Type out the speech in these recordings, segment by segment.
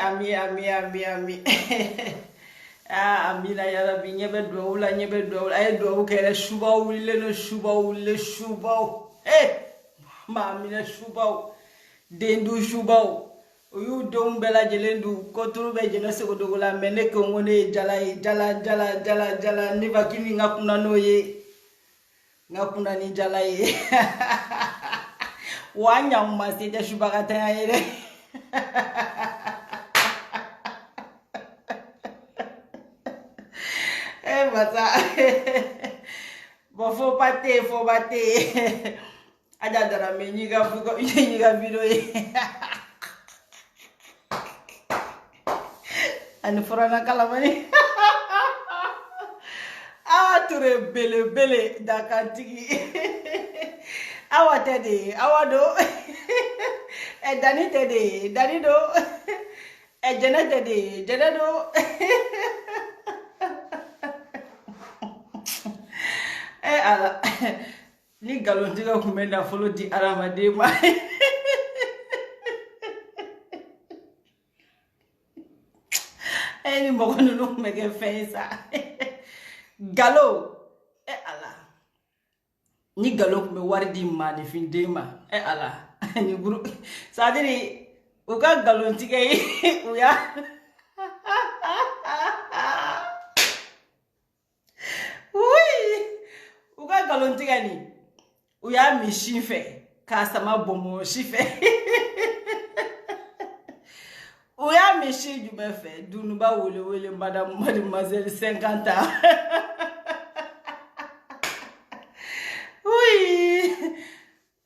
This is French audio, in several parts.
Ami. Ah, Amina yarabi nyebe dwawula ay dwawu kere shubaw wille no shubaw. Ma Amina shubaw. Dendu shubaw. Uyu dom bela jelendu koturu be jeno se godogula mene ko ngone jala ni bakini ngakuna noye. Ngakuna ni jala ye. Wanya masite shubakata yere. Masa. Bon, faut bater. Adadara me nyiga video. Ani furana kalamani. Ture bele dakantigi. Awa tede, awa do. Dani tede, dani do. Jene tede, jene do. Ala. Ni galontiga kumenda follow di aramade ma. Ni mokono no mege fensa. Galo. Ala. Ni galo kume wari di ma ni findema. Ala. Ni guru. Sadiri uka galontiga uya. Uka galontiga ni uya mishife kasama bomo shife. Uya mishi jubefe dunuba wole madame mademoiselle 50 ans.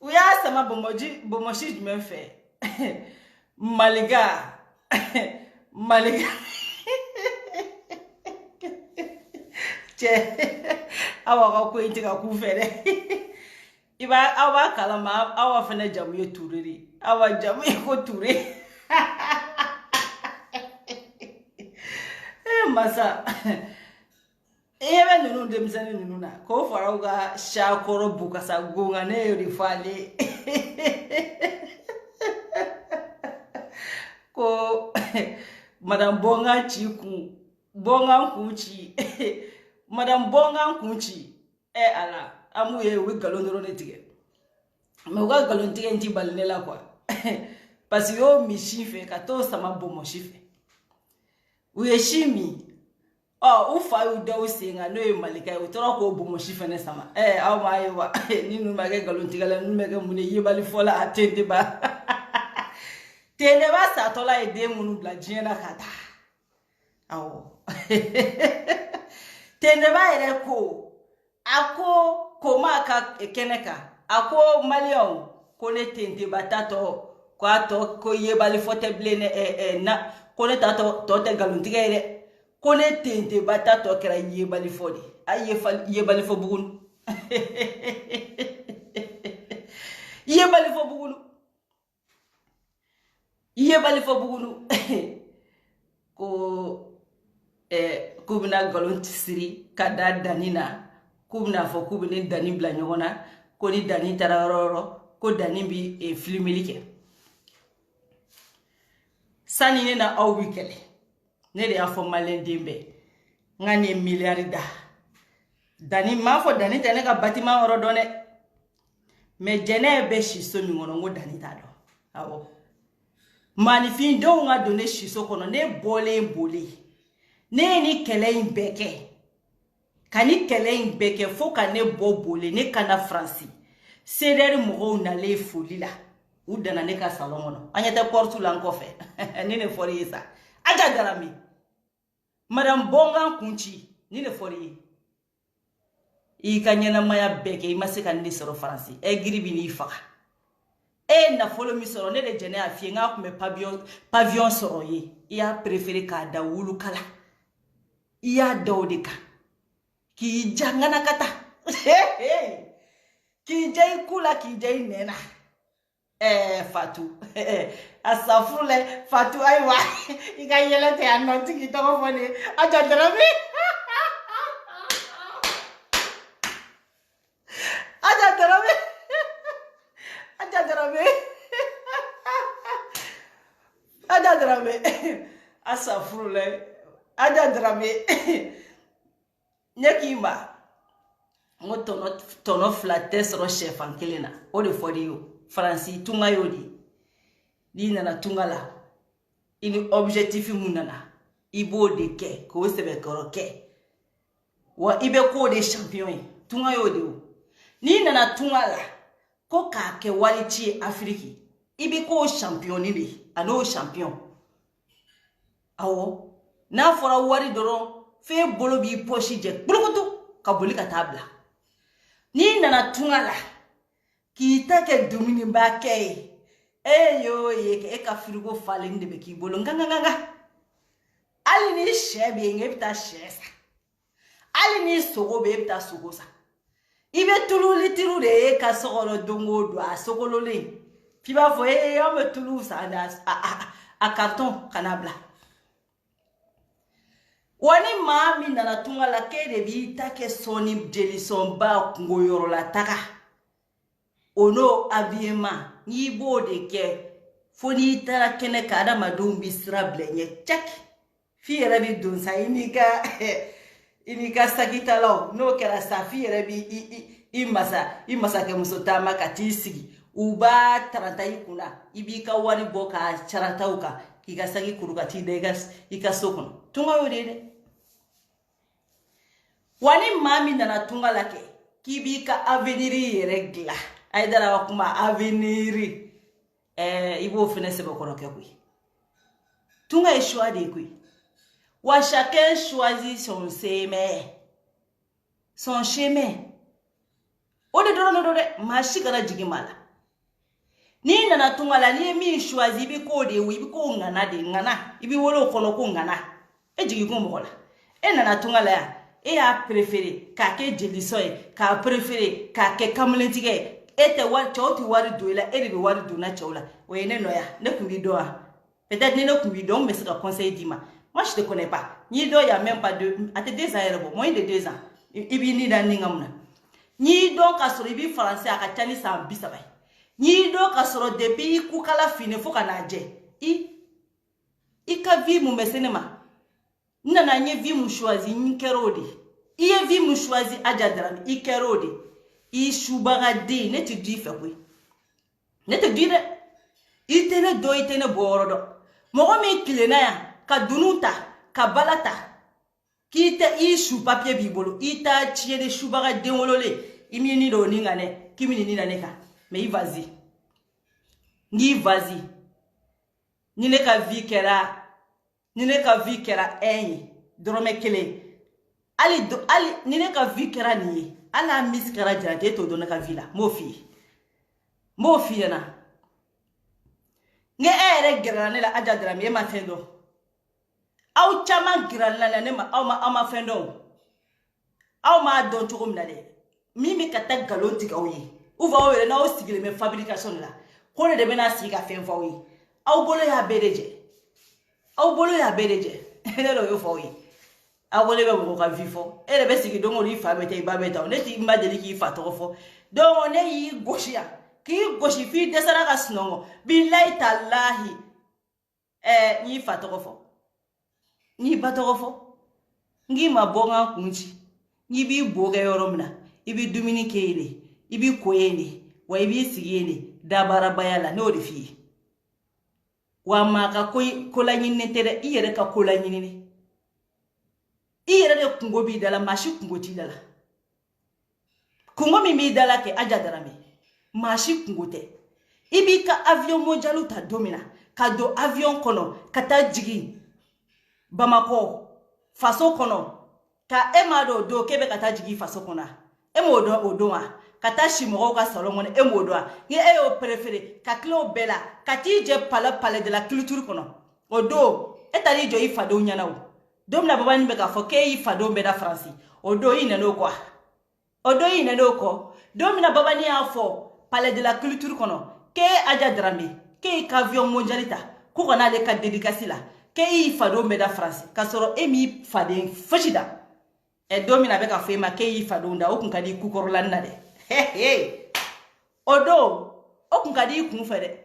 Uya sama bomo shi jubefe. Maliga. Awa ko intiga ku fere iba awa kalama awa fana jamu ye turiri awa jamu ye ko ture masa ebe nunu demsani nunu na ko farauga shakoro bukasa gonga ne yori fale ko madam bonga chiku bonga kunchi Madame Bonga kunchi ala amu ye wi galondoro ne tige me wa galon tige nti balinela kwa parce yo mi chife ka to sama bomo chife we shimi ufa yu de usinga no ye malika u toro ko bomo chife ne sama aw ma ye wa ninu mage galon tige la nu mege mune yibali fola atende ba tele ba sa tola e de munu bla jena kata awo Teneba ere ko ako koma ka keneka ako malion kone tente batato kwa to ko yebali fote blene na kone tato to te galuntiga ere kone tente batato kera yebali fodi yebali fo bugun yebali fo bugunu ko kubina galon tisiri kada danina kubina fo kubini dani bla nyogona ko ni dani tararoro ko dani bi filmilike sani ne na aw wikele ne de afo malen dembe ngani milliarda dani ma fo dani tane ka bâtiment oro done me jene be shiso mi ngono ngo dani ta do awo manifin do nga donné shiso kono ne bole ne ni kele in beke kani kele in beke fo ka ne bobole ne kana franci ceder mo na le folila u dana ne ka salon no anyata portu lan ko fe ni ne fori sa aja darami madame bonga kunchi ni ne fori I kanyana maya beke I masika ni soro franci e gribi ni faka na folo mi soro ne de jene afie nga kume pavillon soro ye ya préféré ka da wulu kala iya daudika ki jangana kata ki jai kula ki jai nena Fatu asafule Fatu aiwa ika yele te anoti ki toko fone aja drami Aja Dramé asafurule Aja Dramé nyakima ngo tono flattes ro chef en kelena o de fodi yo franci tunga yodi di nana tunga la ini objectif munana ibo de ke ko sebe koro ke wa ibe ko de champion tunga yodi o ni nana tunga la ko ka ke walichi afriki ibi ko champion ni be ano champion awo na fora wari doro fe bolo bi pochi je bulukutu ka boli ka tabla ni nana tunga la ki ta ke dumini ba ke yo ye ke ka frigo falen de be ki bolo nganga ali ni shebe ngepta shesa ali ni sogo be pta sogo sa ibe tulu litiru de ka sogolo dongo do a sogolo le fi ba fo yo me tulu sa a carton kanabla wani mami nana tunga la ke de bi ta ke soni delison ba kungo yoro la taka ono abiema ni bo de ke foni tara kene ka da madum bisra blenye check fi rabi dun sa inika sakita law no kera sa fi rabi imasa ke musotama katisigi uba taranta ikuna ibika wari boka charatauka igasagi kurukati degas ikasokon tunga yodede wani mami nana tunga lake kibika aveniri regla aidara wakuma aveniri ibo finesse bokoro ke kui tunga e choix de kui wa chacun choisit son chemin ode doro mashikara jigimala ni nana tunga la ni mi choisit bi ko de wi bi ko ngana de ngana ibi wolo kono ko ngana e jigi ko mokola e nana tunga la ya et a préféré kake jelisoy ka préféré kake kamulentige ete war choti war doila et de war dona chola oyene noya ne kumbi doa peut-être ne kumbi do mais ça conseil dima moi je te connais pas ni do ya même pas de à tes 2 ans moins de 2 ans ibi ni da ningamna ni do ka soro ibi français aka tani sa bisabay ni do ka soro depuis ku kala fine fo kana je i ka vi mu mesenema nana nye vi mu choisi nkerode iye vi mu choisi Aja Dramé ikerode i shubaga de ne te di fe kwe ne te di de itene do itene borodo mogo mi kilena ya ka dunuta ka balata kite i shu papier bibolo ita tie de shubaga de wolole imi ni do ningane kimi ni nane ka mais vas-y ni vas-y ni ne ka vi kera drome kele ali ni ne ka vi kera ni ala mis kera jante to do na ka vila mo fi na nge ere gerane la Aja Dramé ma fendo au chama gerane ne ma au ma fendo au ma don to gomna de mimi kata galonti ka oyi uva o na o sigile me fabrication la ko ne de bena siga fen fo oyi au bolo ya bereje ele lo yo fo oyi awole be mo ka vifo ele be sigi dongo ri fa beta iba beta ne ti mbadeli ki fa to fo dongo ne yi goshia ki goshi fi desara ka snongo billahi tallahi ni fa to fo ni ba to fo ngi mabonga kunji ni bi boga yoromna ibi dumini keele ibi koyene wa ibi sigene dabara bayala no de fi wa maka kola nyine tere iyere ka kola nyine iyere de kungo bi dala mashi kungo ti dala kungo mi dala ke Aja Dramé mashi kungo te ibi ka avion mondialu ta domina ka do avion kono kata jigi Bamako faso kono ka emado do kebe kata jigi faso kona emodo odoa kata shimo ka salomon emodoa ye yo préféré ka klo bela kati je pala de la culture kono odo etali jo ifado nyanawo domna baba ni be ka fo ke ifado be da France odo ina no ko domna baba ni afo palais de la culture kono ke Aja Dramé ke ka avion mondialita ko kona le ka dédicace la ke ifado be da France ka soro emi fade fashida e domina be ka fema ke ifado nda okun kadi kukorlanna de odo okun kadi kun fede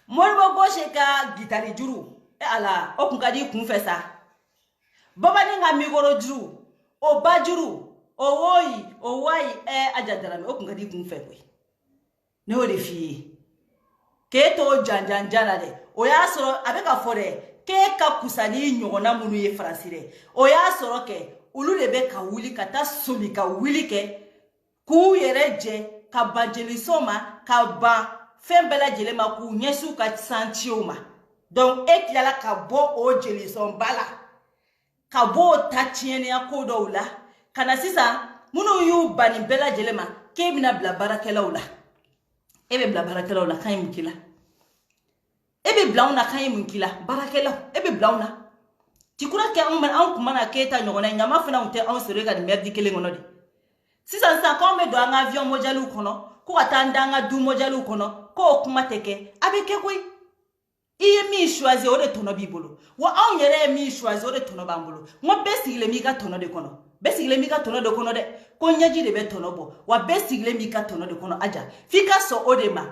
Moribo gauche ka guitare juru e ala o kun kadi kun fe sa baba ni nga migoro juru o ba juru o woyi o wai e ajadara me o kun kadi kun fe kwe ne o de fi ke to janjanjana de o ya soro abeka fore ke ka kusani nyogona munu ye francire o ya soro ke ulu de be ka wuli kata soli ka wuli ke ku yere je ka banjeli soma ka ba fembela jele ma ku nyesu ka santioma donc eklala ka bo o jeli son bala ka bo tatiene akodo ula kana sisa munu yu bani bela jele ma ke bina bla barakela ula ebe bla barakela ula kan mukila ebe blauna kan mukila barakela ebe blauna tikura ke an kuma na keta nyogona nyama fina unte an sere ga merdi kele ngono de sisa sa ko me do an avion mojalu kono ko atanda nga du mojalu kono ko kuma teke abeke koi iye mi choisi o de tono bibolo wa an yere mi choisi o de tono bambolo mo besigile mi ka tono de kono besigile mi ka tono de kono de ko nyaji de be tono bo wa besigile mi ka tono de kono aja fika so o de ma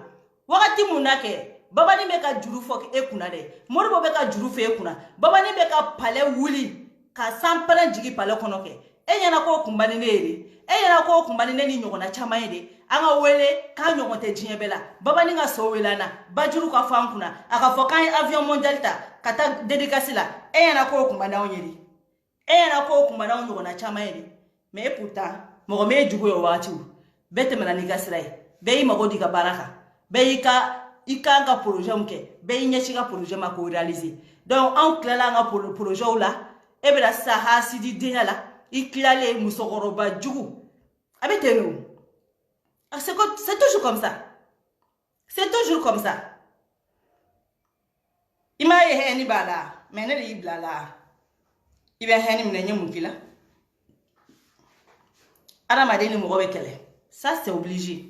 wakati munake baba ni be ka juru fo e kuna de moribo be ka juru fo e kuna baba ni be ka pale wuli ka sampala jigi pale kono ke e yana ko kumbani neri e yana ko kumbani neni nyogona chama yede anga wele ka nyogote jiebela baba ni nga so welana bajuru ka fa kuna aka fo kan avion mondialita kata dédicace la e yana ko kumbana onyeri e yana ko kumbana nyogona chama yede mais pourtant mo me jugo yo wati bete mena ni gasrai be yi magodi ka baraka be yi ka ikanga projet mke be yi nyechi ka projet ma ko réaliser donc en clela nga projet la e be la saha sidi denala iklale musogoroba jugu abetenu. C'est toujours comme ça. C'est toujours comme ça. Ima ye heni bala, mene de iblala. Ibe heni mnenye mukila. Ara madeni mugobe kele. Ça c'est obligé.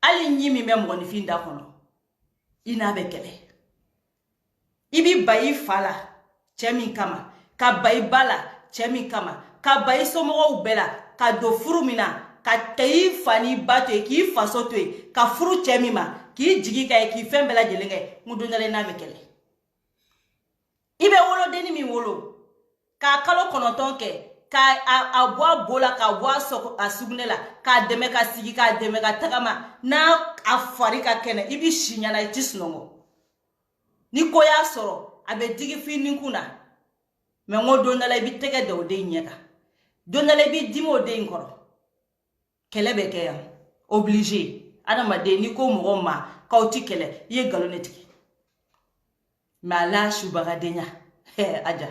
Ali nyimi me mugoni finda kono. Ina be kele. Ibi bayi fala, chemi kama. Ka bayi bala, chemi kama. Ka bayi somo ubela, ka do furumina. Ka tayi fani bato ki faso to ka furu chemima ki jigi ka ki fembela jelenge mudonale na mekele ibe wolo deni mi wolo ka kalo konoton ke ka abwa bola ka bwa soko asugnela ka deme ka sigi ka deme ka tagama na afari ka kene ibi shinya na tisnongo ni ko ya soro abe digi fini kuna me ngodonale bi tege de ode nyeka donale bi dimo de nkoro kele beke ya obligé adama de ni ko mo ma kauti kele ye galonetiki mala shubaga denya aja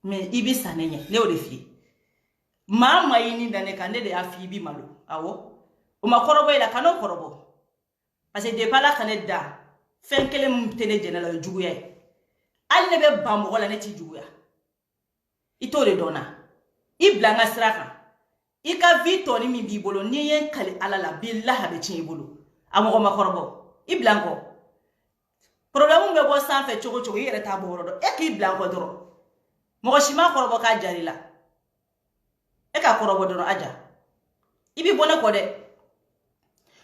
me ibi sanenye ne o de fi mama yini dane kande de afi bi malo awo o ma korobo ila kano korobo parce que de pala kaneda fen kele mtene jenala juguya alle be bambo la neti juguya ito de dona iblanga sraka ika vito ni mi bibolo ni yen kali alala billahi be chin ibolo amogo makorobo iblanko problème be bo san fe chogo chogo yere ta borodo e ki iblanko doro mo shima korobo ka jarila e ka korobo doro aja ibi bone ko de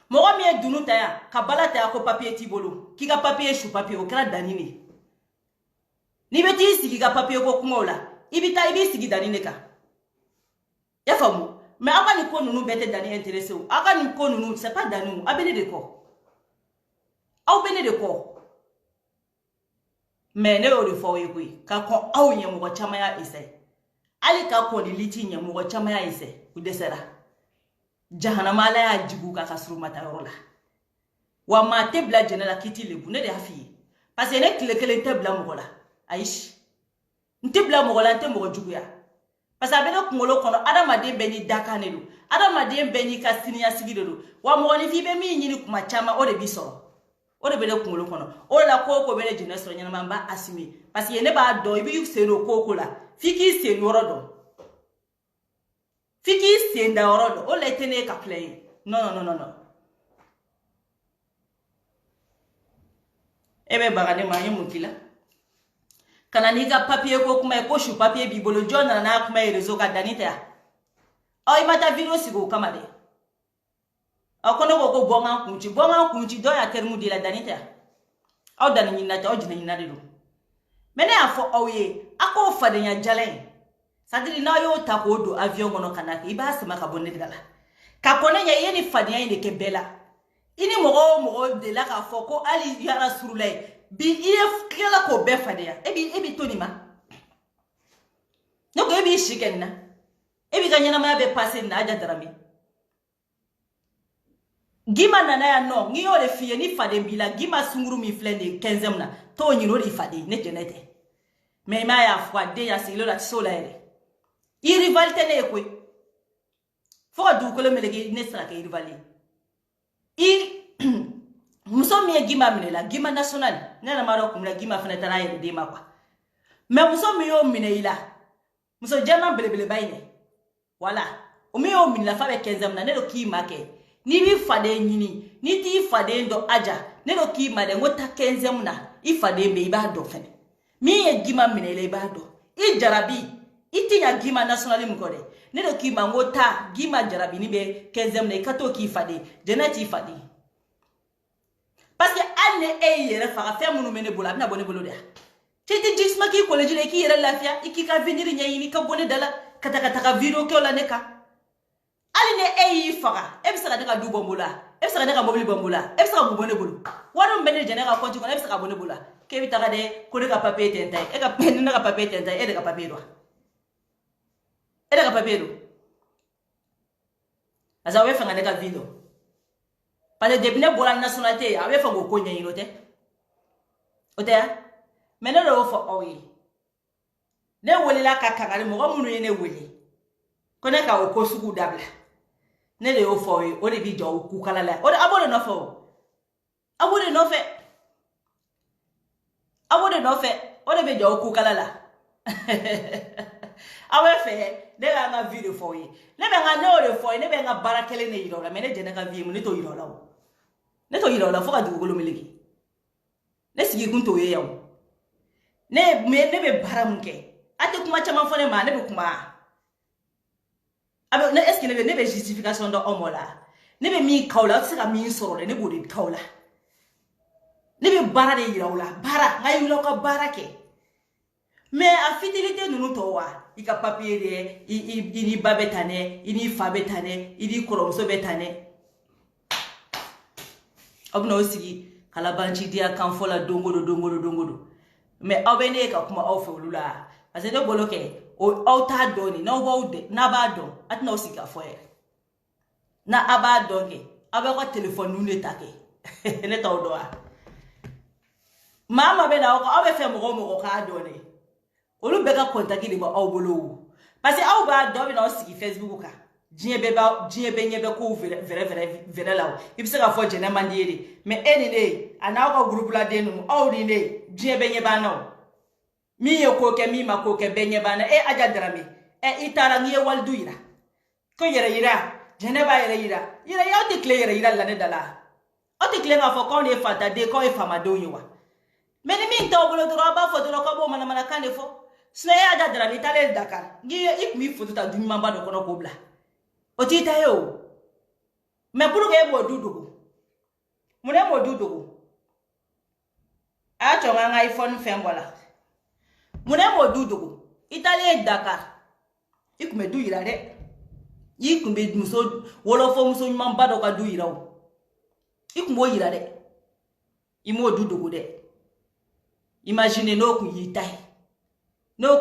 mo mi dunu ta ya ka balata ya ko papier ti bolo ki ka papier chou papier o kra danini ni beti sigi ka papier ko kumola ibi ta ibi sigi danine ka ya famu. Mais aka ni ko nunu bete dani intéressé ou aka ni ko nunu c'est pas dani abene de ko au bene de ko mais ne o de fo ye kui ka ko au nye mo chama ya ise ali ka ko ni liti nye mo chama ya ise u desera jahannama la ya jigu ka kasru mata rola wa ma tebla jenela kiti lebu ne de afi parce que ne kile tebla mo la aish ntebla mo la nte mo jugu ya parce que abena kungolo kono adama de beni dakanelu adama de beni kasinia sigidelu wa mo ni fi be mi nyini kuma chama o de biso o de bele kungolo kono o la ko bele jeunesse nyana mamba asimi parce que ne ba do ibi seno koko la fiki seno rodo fiki senda rodo o le tene ka play non ebe bagade manyi mukila kana niga papier ko kuma ko shu papier bibolo jona na kuma rezo ka danita o imata video sigo kama de akono ko bonga kunchi do ya termu di la danita aw dan nyina ta o jina nyina de do mene afo awye ako fade nya jalen sadiri na yo ta ko do avion mono kanake iba sama ka bonne dala ka kone nya yeni fade nya inde kebela ini mogo de la ka fo ko ali ya rasulullah bi if kala ko be fade ya ebi tonima no ko ebi shikenna ebi ganyana ma be passer na aja darami gima nana ya no ngi ole fiye ni fade bila gima sunguru mi flende 15 na to nyiro di fade ne tenete mais ma ya fwa de ya silo la sola ere i rivalité ne ko fo du ko le melegi ne sra ke rivalité i muso mi gima mine la gima national ne na maro kumla gima fene tana ere de makwa mais muso mi yo mine ila muso jama belebele bayne voilà o mi yo mine la fa be 15 na ne do ki make ni bi fade nyini ni ti fade ndo aja ne do ki made ngota 15 na I fade be iba do fene mi ye gima minele iba do I jarabi iti ya gima nationali mkode ne do ki ngota gima jarabi ni be 15 na ikato ki fade jenati fade parce que alle e yere fa fa munu mene bola na bone bolo dia tete jisma ki college le ki yere lafia ikika venir nyayini ka bone dala kata ka video ke ola neka ali ne eyi faga e bisa ka du bombola e bisa ka mobile bombola e bisa ka bubone bulu waro mbene jene ka konti ko e bisa ka bone bula ke bitaka de ko de ka papier tentai e ka pen na ka papier tentai e de ka papier do e de ka papier do asa we fanga ne ka video pale de bine bola nationalité ya we fango ko nyi rote ote mena ro fo oyi ne woli la ka kangare mo ko munu yene woli ko ne ka o ko sugu dabla ne le o fo o de bi jo ku kala la o de abode no fo abode no fe o de bi jo ku kala la awe fe de ga nga video fo yi ne be nga ne o de fo ne be nga barakele ne yiro la me ne je ne ka vi mu ne to yiro la o ne to yiro la fo ka du golo meleki ne sigi kun to ye yawo ne be baramke ate kuma chama fo ne ma ne be kuma abe est-ce que ne be justification do omola ne be mi kaula se ka mi soro ne bo de kaula ne be bara de yirawla bara ngai lo ka barake mais a fidelité nunu to wa ika papier de ini babetane ini fabetane ini koromso betane abno osigi kala banchi dia kan fola dongodo mais abene ka kuma ofe olula parce que boloke o auta doni no wode na ba don atna osika foye na aba donge aba ko telephone nune take ne taw do mama be na ko abe fe mo ka doni olu be ka contacti de ba awbolo parce que aw ba do be na osiki Facebook ka jiye be nyebe ko vere lawo ibise ka fo jene mandiere mais eni ne ana ko groupe la denu aw ni ne jiye be nyeba na mi ye ko ke mi ma ko ke benye bana e aja drami e itara ngi waldu ira ko ira jene ba ira ya te clé ira la ne dala o te clé nga fo ko ne fata de ko e fama do yiwa meni mi to bolo do ba fo do ko bo mana kane fo sne e aja drami tale Dakar ngi ik mi fo ta du mamba do kono ko bla o ti ta yo me buru ke bo dudu mu ne mo dudu a to nga iPhone fembola mune mo dudugo Italie Dakar ikume du ira de ikumbe muso wolofo muso mamba do ka du ira o ikumbo ira de imo dudugo de imagine no ku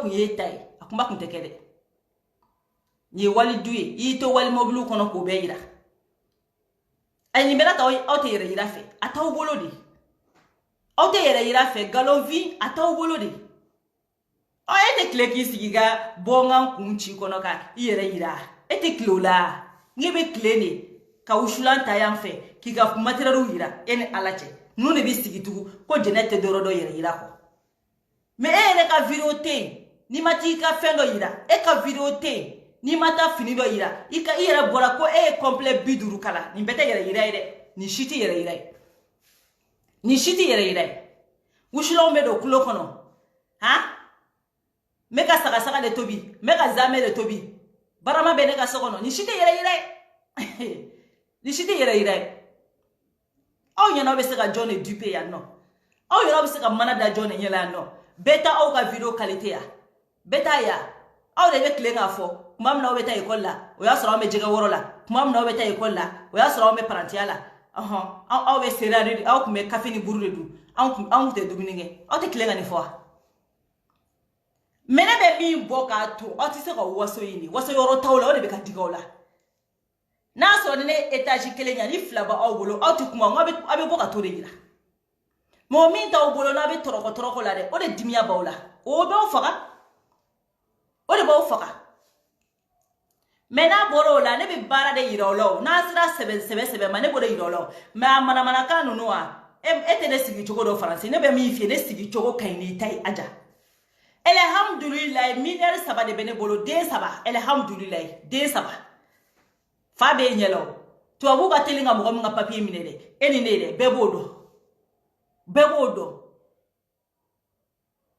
yitai akuma kuntekede ni wali duye ito wali mobile kono ko be ira ay ni bela taw auto ira fe ataw bolodi auto ira fe galovi ataw bolodi o ete kleki sigiga bonga kunchi kono ka yere ira ete klola ngebe klene ka ushulanta yamfe kiga materaru ira ene alache nune bisigitugu ko jenete dorodo yere ira ko me ene ka virote ni matika fendo ira e ka virote ni mata finido ira ika ira bora ko e complet biduru kala ni beta yere ira ide ni shiti yere ira ushulombe do kulo kono ha meka saka de tobi meka zame de tobi barama be neka sokono ni shite yere ni shiti yere yere aw yana be se ka John dupe ya no aw yana be se ka mana da John nyela no beta aw ka video qualité ya beta ya aw de be klenga fo kuma mna beta école la o ya soro me jega woro la kuma mna beta école la o ya soro me parentia la aw be serari aw ku me café ni buru du aw te duminige aw te klenga ni fo mene be mi boka to aw ti se ka waso yini waso yoro tawla o de be ka digola na so ne étage kelenya ni flaba aw bolo aw ti kuma ngabe boka to de yira mo min taw bolo na be toroko la de o de dimia bawla o be o faka o de ba o faka mena boro la ne be bara de yira lo na sira sebe ma ne boro yira lo ma mana kanu no a ete ne sigi chogo do français ne be mi fie ne sigi chogo kaini tai aja alhamdulillah minere saba de bene bolo de saba alhamdulillah de saba fa be nyelo to abu ka telinga mo nga papier minere eni ne de bebodo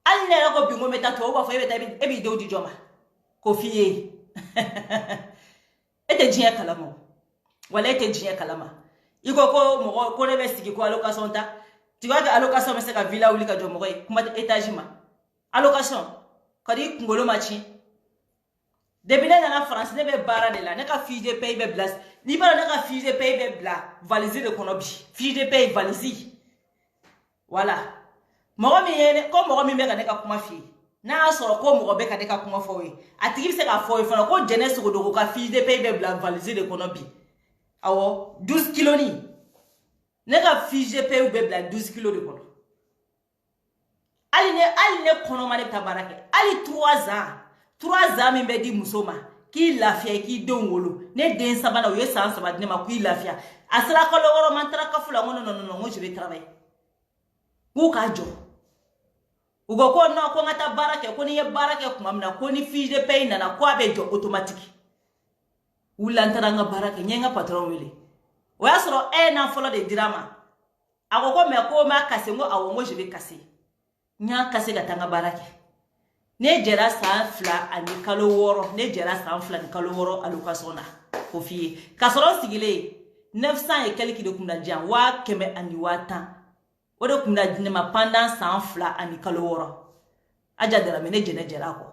al ne ko bingo meta to ba fa beta e bi do di joma ko fiye ete jiya kalamo wala ete jiya kalama iko ko mo ko ne be sigi ko allocation ta ti wa ga allocation me se ka villa uli ka jomo ko kuma étage ma allocation kadi ngolo machi debile na France ne be bara de la ne ka fiche de paye be blas ni bara ne ka fiche de paye be bla valise de konobi fiche de paye valise voilà mo mi yene ko mo mi be ka ne ka kuma fi na so ko mo be ka ne ka kuma fo we atigi se ka fo fa ko jeunesse ko do ka fiche de paye be bla valise de konobi awo 12 kilo ni ne ka fiche de paye be bla 12 kilo de kono ali ne kono mane tabarake ali 3 ans mi be di musoma ki lafia ki don wolo ne den sabana o yesa sabana ne ma ku lafia asra ko lo woro mantara ka fula no je vais travailler ku ka jo ugo ko no ko ngata barake ko ni ye barake kuma mna ko ni fiche de paye na ko abe jo automatique ulantara nga barake nyenga patron wele o yasro na folo de drama agoko me ko ma kase ngo awongo je vais casser nya kase gatanga barake ne jera sa fla ani kalo woro ne jera sa fla ni kalo woro allocation na ko fiye kasoro sigile 900 et quelques de kumna jan wa keme ani watan o de kumna dine ma pendant 100 fla ani kalo woro aja dara me ne jera ko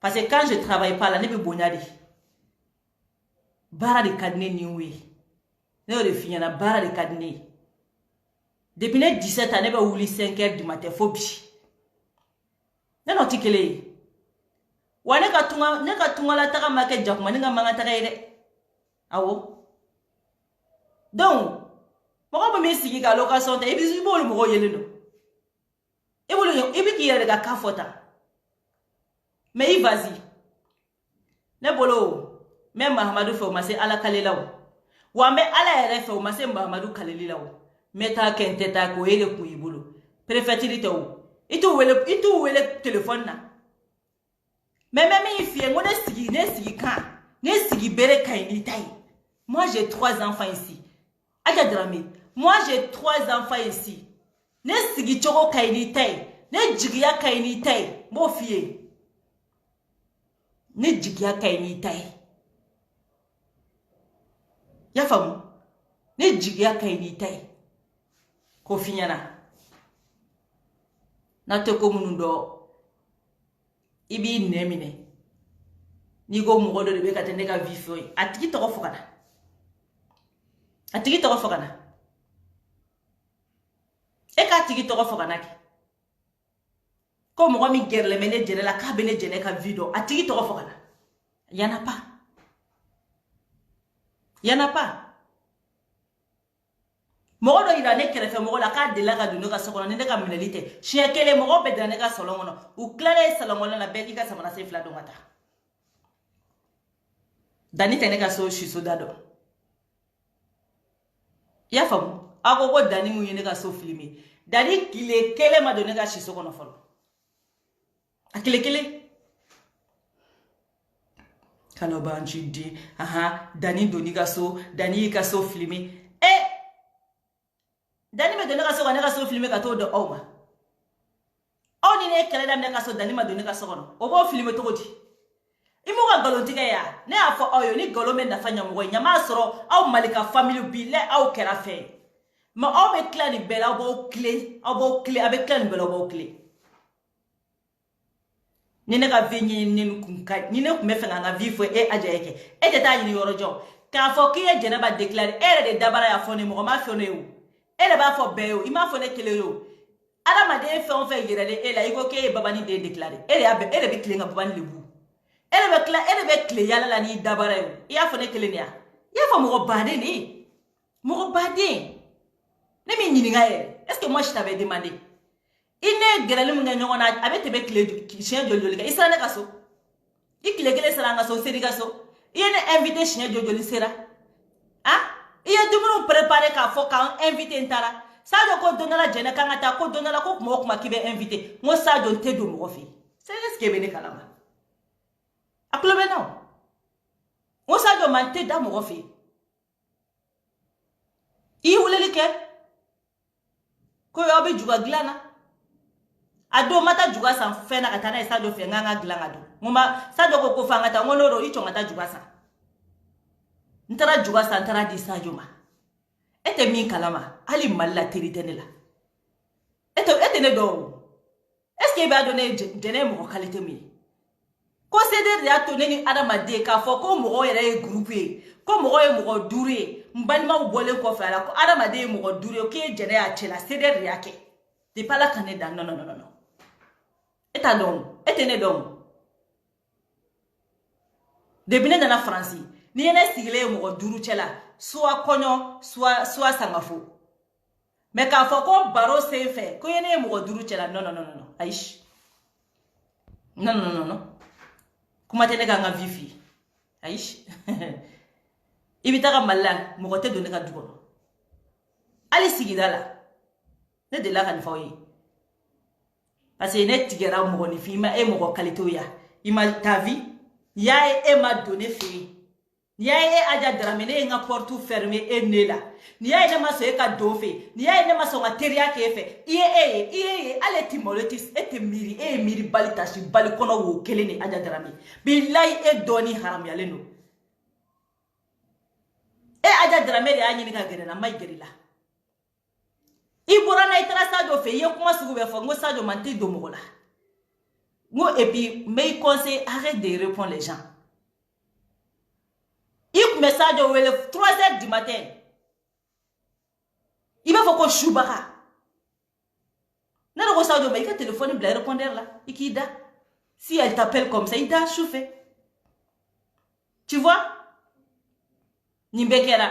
parce que quand je travaille pas là ne be bonyadi bara de kadne ni wi ne o de finyana bara de kadne depuis ne 17 ans ne be wuli 5h du matin fo bi ne no tikele wane ka tunga la taka make jakuma ninga manga taka ire awo donc moko ba me sigi ka location ta ebi bolu moko yelendo ebi ki yere ga kafota mais vas-y ne bolo même Mahamadou fe o mase ala kalelawo wa me ala yere fe o mase Mahamadou kalelilawo meta kente ta ko ele ku ibulu préfecture to itu wele téléphone na même fie ngo ne sigi kan ne sigi bere kaini tai moi j'ai 3 enfants ici aja drame moi j'ai 3 enfants ici ne sigi choko kaini tai ne jigiya kaini tai mo fie ne jigiya kaini tai ya famu ne jigiya kaini tai ko finyana na te ko munundo ibi nemine ni go mo do de be ka te ne ka vifo atiki to fokana e ka tiki to fokana ke ko mo mi gerle mene jere la ka bene jene ka video atiki to fokana yana pa mogo do ira ne kerefe mogo la ka de la ga dunu ka sokono ne ka minelite chiekele mogo be dane ka solongono u klare salongono na be ka samana se fla do ngata dani tene ka so shiso dado ya famu agogo dani mu yene ka so filmer dani kile kele ma do ne ka shiso kono folo akile kele kalo banchi di dani do ni ka so filmer dani me donne ka so filmer ka to do oma oni ne kele dam ne ka so dani ma donne ka so kono o bo filmer to godi Imoga galontiga ya ne afo oyo ni galome na fanya mwo nyama soro au malika family bile au kerafe ma au be clan bela abo clé avec clan bela abo clé ni ne ka vinyi ni kunka ni ne kumefe nga vifo e ajayeke e teta yini yorojo ka fo ki e jena ba déclarer ere de dabara ya fo ne mo ma fo ne yo ere ba fo be yo ima fo ne kele yo adama de fe on fe yirele e la iko ke baba ni de déclarer ere be clé nga baba ni lebu ere be clé yala la ni dabara yo ya fo ne kele ni ya fo mo bade ni mo bade ne mi nyini nga est-ce que moi je t'avais demandé ine gerale mu nganyoko na abete be clé chien jojoli ka isra ne kaso ikle kele sera nga so seri kaso ine invité chien jojoli sera ah iya dumuru préparer ka fo ka invité ntara sajo ko donala jena ka ngata ko donala ko mo kuma kibe invité mo sajo nte do mo fi c'est ce que bene kalama aklobe non mo sajo man te da mo fi I wulelike ko yobe juga glana ado mata juga san fena katana sajo fe nganga glanga do ngoma sajo ko fanga ta ngonoro icho ngata juga san ntara juga san ntara di sajo ma ete min kalama ali malla teritenela ete ne do est-ce que ba do ne jene mo qualité mi ko ceder ya to ne ni adama de ka fo ko mo yere groupe ko mo ye mo dure mbalma ubole ko fa la ko adama de mo dure ke jene ya chela ceder ya ke de pala kaneda non eta don etene don de bine na France ni ene sigile mo duru chela soit konyo soit sangafo mais ka fo ko baro se fait ko ene mo duru chela non aish non kuma tene ka nga vifi aish ibitaka malla mo te donne ka dugo ali sigidala ne de la kan fawi parce que ne tigera mo ni fi ma e mo qualité ya ima ta vie ya e ma donné fait ya e aja dramene nga porte fermée e nela ni ya ne ma so e ka do fe ni ya ne ma so materia ke fe iye ale timoletis miri balitashi bali kono wo kelene aja drame billahi e doni haram ya leno e aja drame ya nyini ka gerena mai gerila ibura na itara sajo fe ye kuma sugu be fo ngo sajo manti do mogola ngo et puis mes conseils arrête de répondre les gens ik message au 3h du matin il va faut qu'on choubara na le sajo mais que téléphone bla répondre là ikida si elle t'appelle comme ça ida chauffé tu vois nimbekera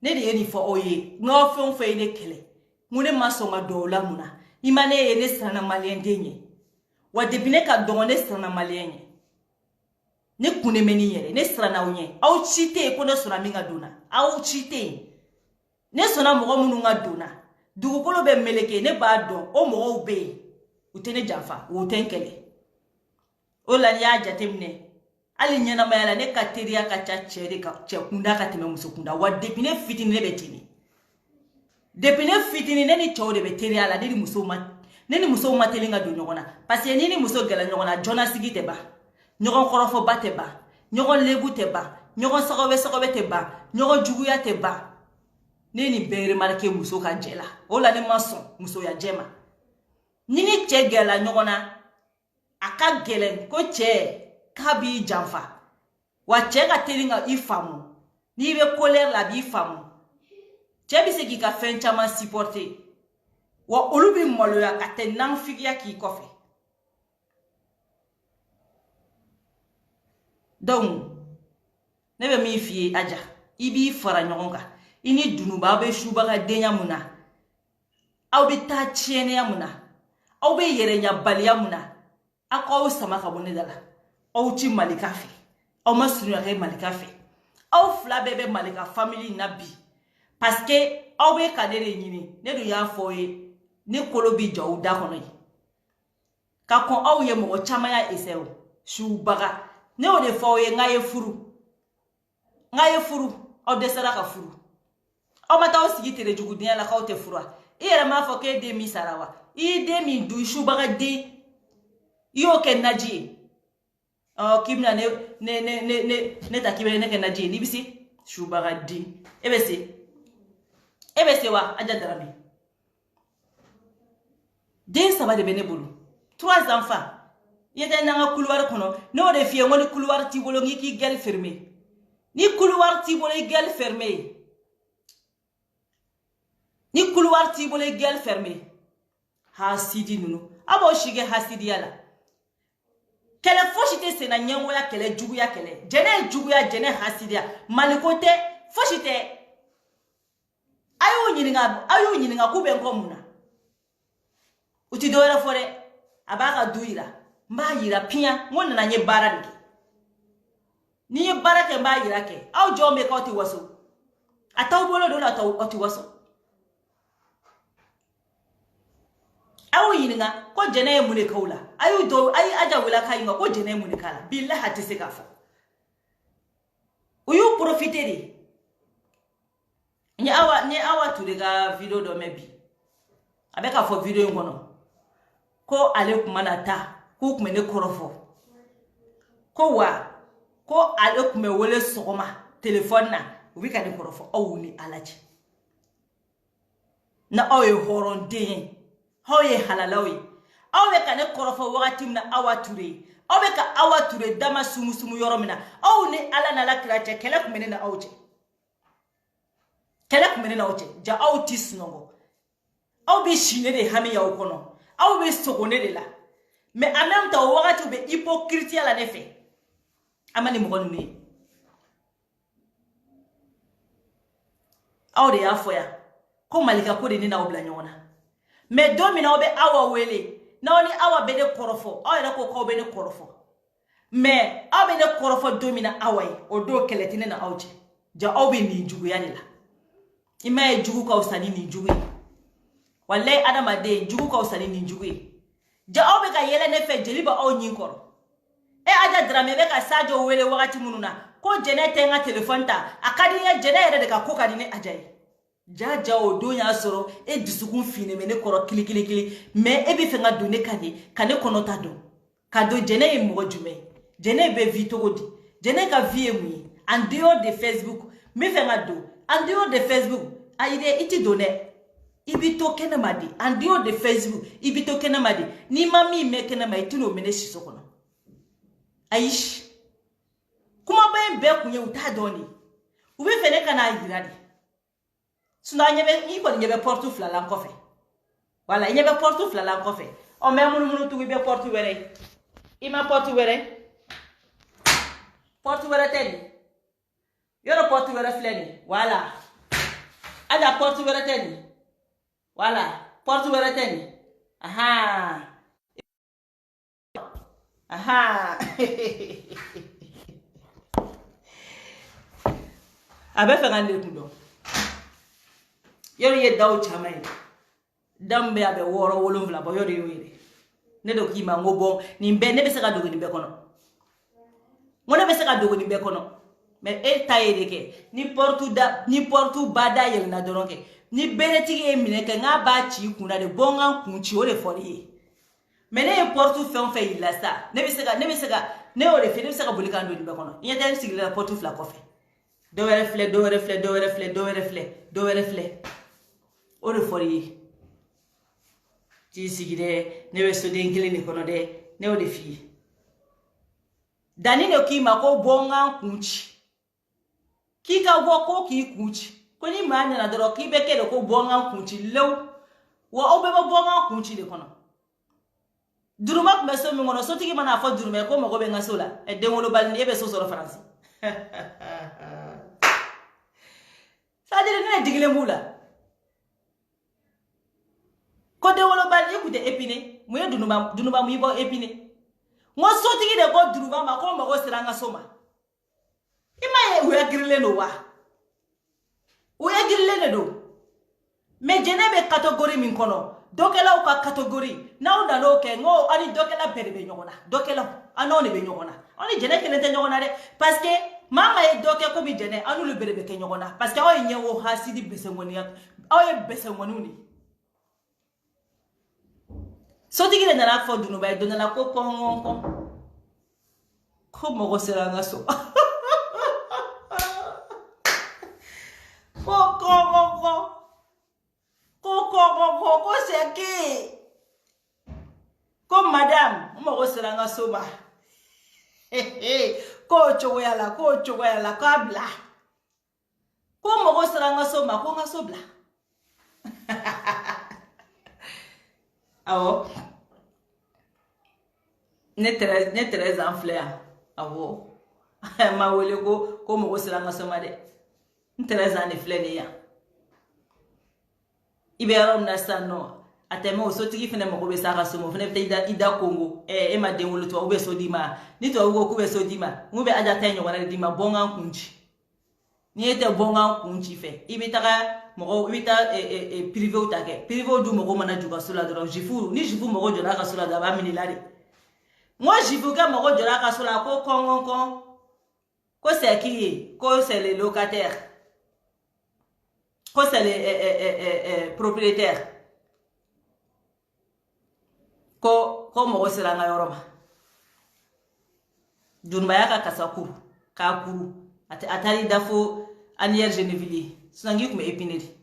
ne de yeni fo oye ngo fe on fe ne kele mune masonga dola muna imane ene sana malien denye wa debine ka dongone sana malien ne kune meni yere ne sana unye au chite ko ne sona minga dona au chite ne sona mo munu nga dona dugu kolo be meleke ne ba don o mo be utene jafa wo tenkele o la ya jatemne ali nyana mayala ne kateria ka chachere ka chekunda ka teme musukunda wa depine fitini ne betini depine fitini ne ni chode beteria la ni musoma telinga do nyogona parce que ni muso gela nyogona jona sigite ba nyogon korofo bate ba nyogon lebu te ba nyogon sokobe te ba nyogon juguya te ba ni bere marke muso ka jela o la ni mason muso ya jema ni che gela nyogona aka gelen ko che kabi janfa wa chega telinga ifamu ni be colère la bi famu chebi se ki ka fen chama supporter wa olubi molo ya katenan figia ki kofe donc ne be mi fi aja ibi fara nyonga ini dunuba be shuba ga denya muna au be ta chiene ya muna au be yere nya bali ya muna akwa sama ka bonedala au ti malika fe au masunu ya malika fe au fla bebe malika family nabi parce que au be kadere nyini ne do ya foye ne kolobi jaw da kono yi ka kon au ye mo chama ya eseo shubaga ne o de foye ngaye furu au de sara ka furu au mata o sigi tere jugu dia la ka o te furwa ire ma fo ke de mi sarawa i de mi du shubaga de yo ke naji oh kimna ne ta kibe ne kana di ni bisi shubaga di ebese wa aja darame den saba de bene bulu 3 enfants yete nanga couloir kono no de fie ngoni couloir ti bolo ngi ki gel fermé ni couloir ti bolo gel fermé ni couloir ti bolo gel fermé ha sidi nunu abo shige ha sidi yala kele foshite sena nyango ya kele jugu ya kele jene jugu ya jene ha sidi ya malikote foshite ayo nyininga kube nkomuna uti doera fore abaka duira mba yira pia ngona na nye bara ndike ni nye bara ke mba yira ke au jombe ka oti waso ataw bolo do la taw oti waso awu yininga ko jene mune kaula ayu do ay aja wala kayinga ko jene mune kala billahi hatise kafo uyu profiteri ni awa tudega video do mebi abeka fo video ngono ko ale kumana ta ko kumene korofo ko ale kume wole sogoma telephone na ubika ni korofo awuni alaji na oye horonde hoye halalawi awe ka ne korofo wakati mna awature awe ka awature dama sumusumu yoromina awuni ala na la krache kele kumene na auche ja autis nongo aw bi shine de hami ya ukono aw be sogone de la mais en même temps wakati be hypocrite la nefe amani mo ni aw de ya foya ko malika ko de ni na obla nyona mais domina obe awa wele na oni awa be de korofo aw era ko be de korofo mais aw be de korofo domina awai o do keletine na awche ja aw be ni jugu yanila ima jugu ka usani ni jugu wallahi adama de jugu ka usani ni jugu ja aw be ka yele ne fe jeliba aw nyinkoro aja drame be ka sajo wele wakati mununa ko jene tenga telephone ta akadi ya jene yere de ka ko kadi ne ajai jaja o do nya soro disukun fine me ne koro kili me bi fenga do ne kane konota do kado jene e mo jume jene be vitogodi jene ka vie mu en dehors de Facebook me fenga do en dehors de Facebook aide iti donne ibito kena madi en dehors de Facebook ibito kena madi ni mami me kena mai tuno mene shisokono aish kuma bayen be kunye uta doni ube fene kana yiradi suna nyebe iko nyebe portu flala nkofe wala nyebe portu flala nkofe o me munu tu be portu were ima portu were tedi yoro portu were fleni wala ada portu were tedi wala portu were tedi aha abe fengande kundo yori ye daw chamay dambe abe woro wolumvla bo yori yoyire ne do kima ngobo ni mbe ne be se ka dogo ni be kono ngone be se ka dogo ni be kono mais e tayede ke ni portu bada yel na doronke ni benetigi e mine ke nga ba chi kuna de bonga kunchi o le fori mais ne portu fe illa sa ne be se ka ne o le fe ne be se ka bolika ndo ni be kono ni yete sigile la portu fla kofe do refle o le fori ti sigide ne be so de ngile ni kono de ne o de fi dani ne ki ma ko bonga kunchi ki ka wo ko ki kunchi ko ni ma na doro ki be ke ko bonga kunchi lew wo o be bonga kunchi de kono duruma be so mi ngono so tigi mana fa durume ko mo go be ngasola e de ngolo bal ni e be so soro france ça dire ne digile mula ko de wolo bal écoute épine mo ye dunuma mu yibo épine ngo so tigi de ko duruma ma ko mo go siranga soma ima ye u ya girile no wa u ya girile ne do me jene be catégorie min kono dokela ka catégorie na onda no ke ngo ani dokela berbe nyogona dokela anone be nyogona oni jene ke nete nyogona de parce que mama e doke ko bi jene anu le berbe ke nyogona parce que o nyewo hasidi besengoni ya o ye besengoni ni so digile na la fo dunu ba donu la ko Comment sera un so? Coco, c'est qui? Comme madame, comment sera un soba? Coach, la cabla. Comment sera un soma? Comment sobla? Ah, ne Thérèse en fleur. Ah, ma wele ko mo sira nga soma de Thérèse en fleur de ya ibe yarom na sano ateme o sotigi fene mo be sara somo fene te ida Congo e ma de wolo to be so dima ni to go ku be so dima mu be aja tanyo wala dima bonga kunji ni ete bonga kunji fe ibe taka mo ibe ta privé o take privé du mo mana juga sula do jifu ni jifu mo jona ka sula da ba mini lade moi jifu ka mo jona ka sula ko kon ko c'est qui ko c'est les locataires ko c'est les propriétaires ko mo sera nga yoroma dunba ya ka sakuru ka kuru atari dafo anier genevili sunangi kuma epineri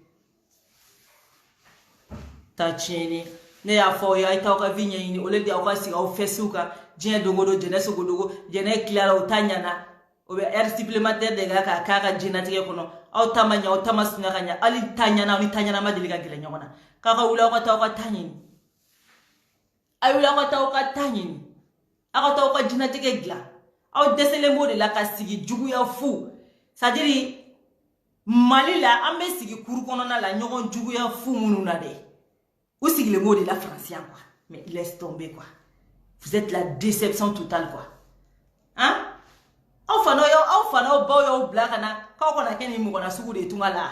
ta chini ne ya fo ya ita ka vinya ini ole dia kwa siga o fesuka jene dongodo jene sogodogo jene clara utanyana obe air supplémentaire de ga ka jina tike kono au tamanya au tamasuna kanya ali tanyana ni tanyana madilika gile nyona kaka ula ko ta ko tanyini ay ula ko ta ko tanyini aka ta ko jina tike gila au desele mode la ka sigi jugu ya fu c'est-à-dire malila ambe sigi kuru kono na la nyogon jugu ya fu munu na de ou sigi le mode la francien quoi mais laisse tomber quoi vous êtes la déception totale quoi hein au fano bao yo black na ka ko na keni mu na sugu de tungala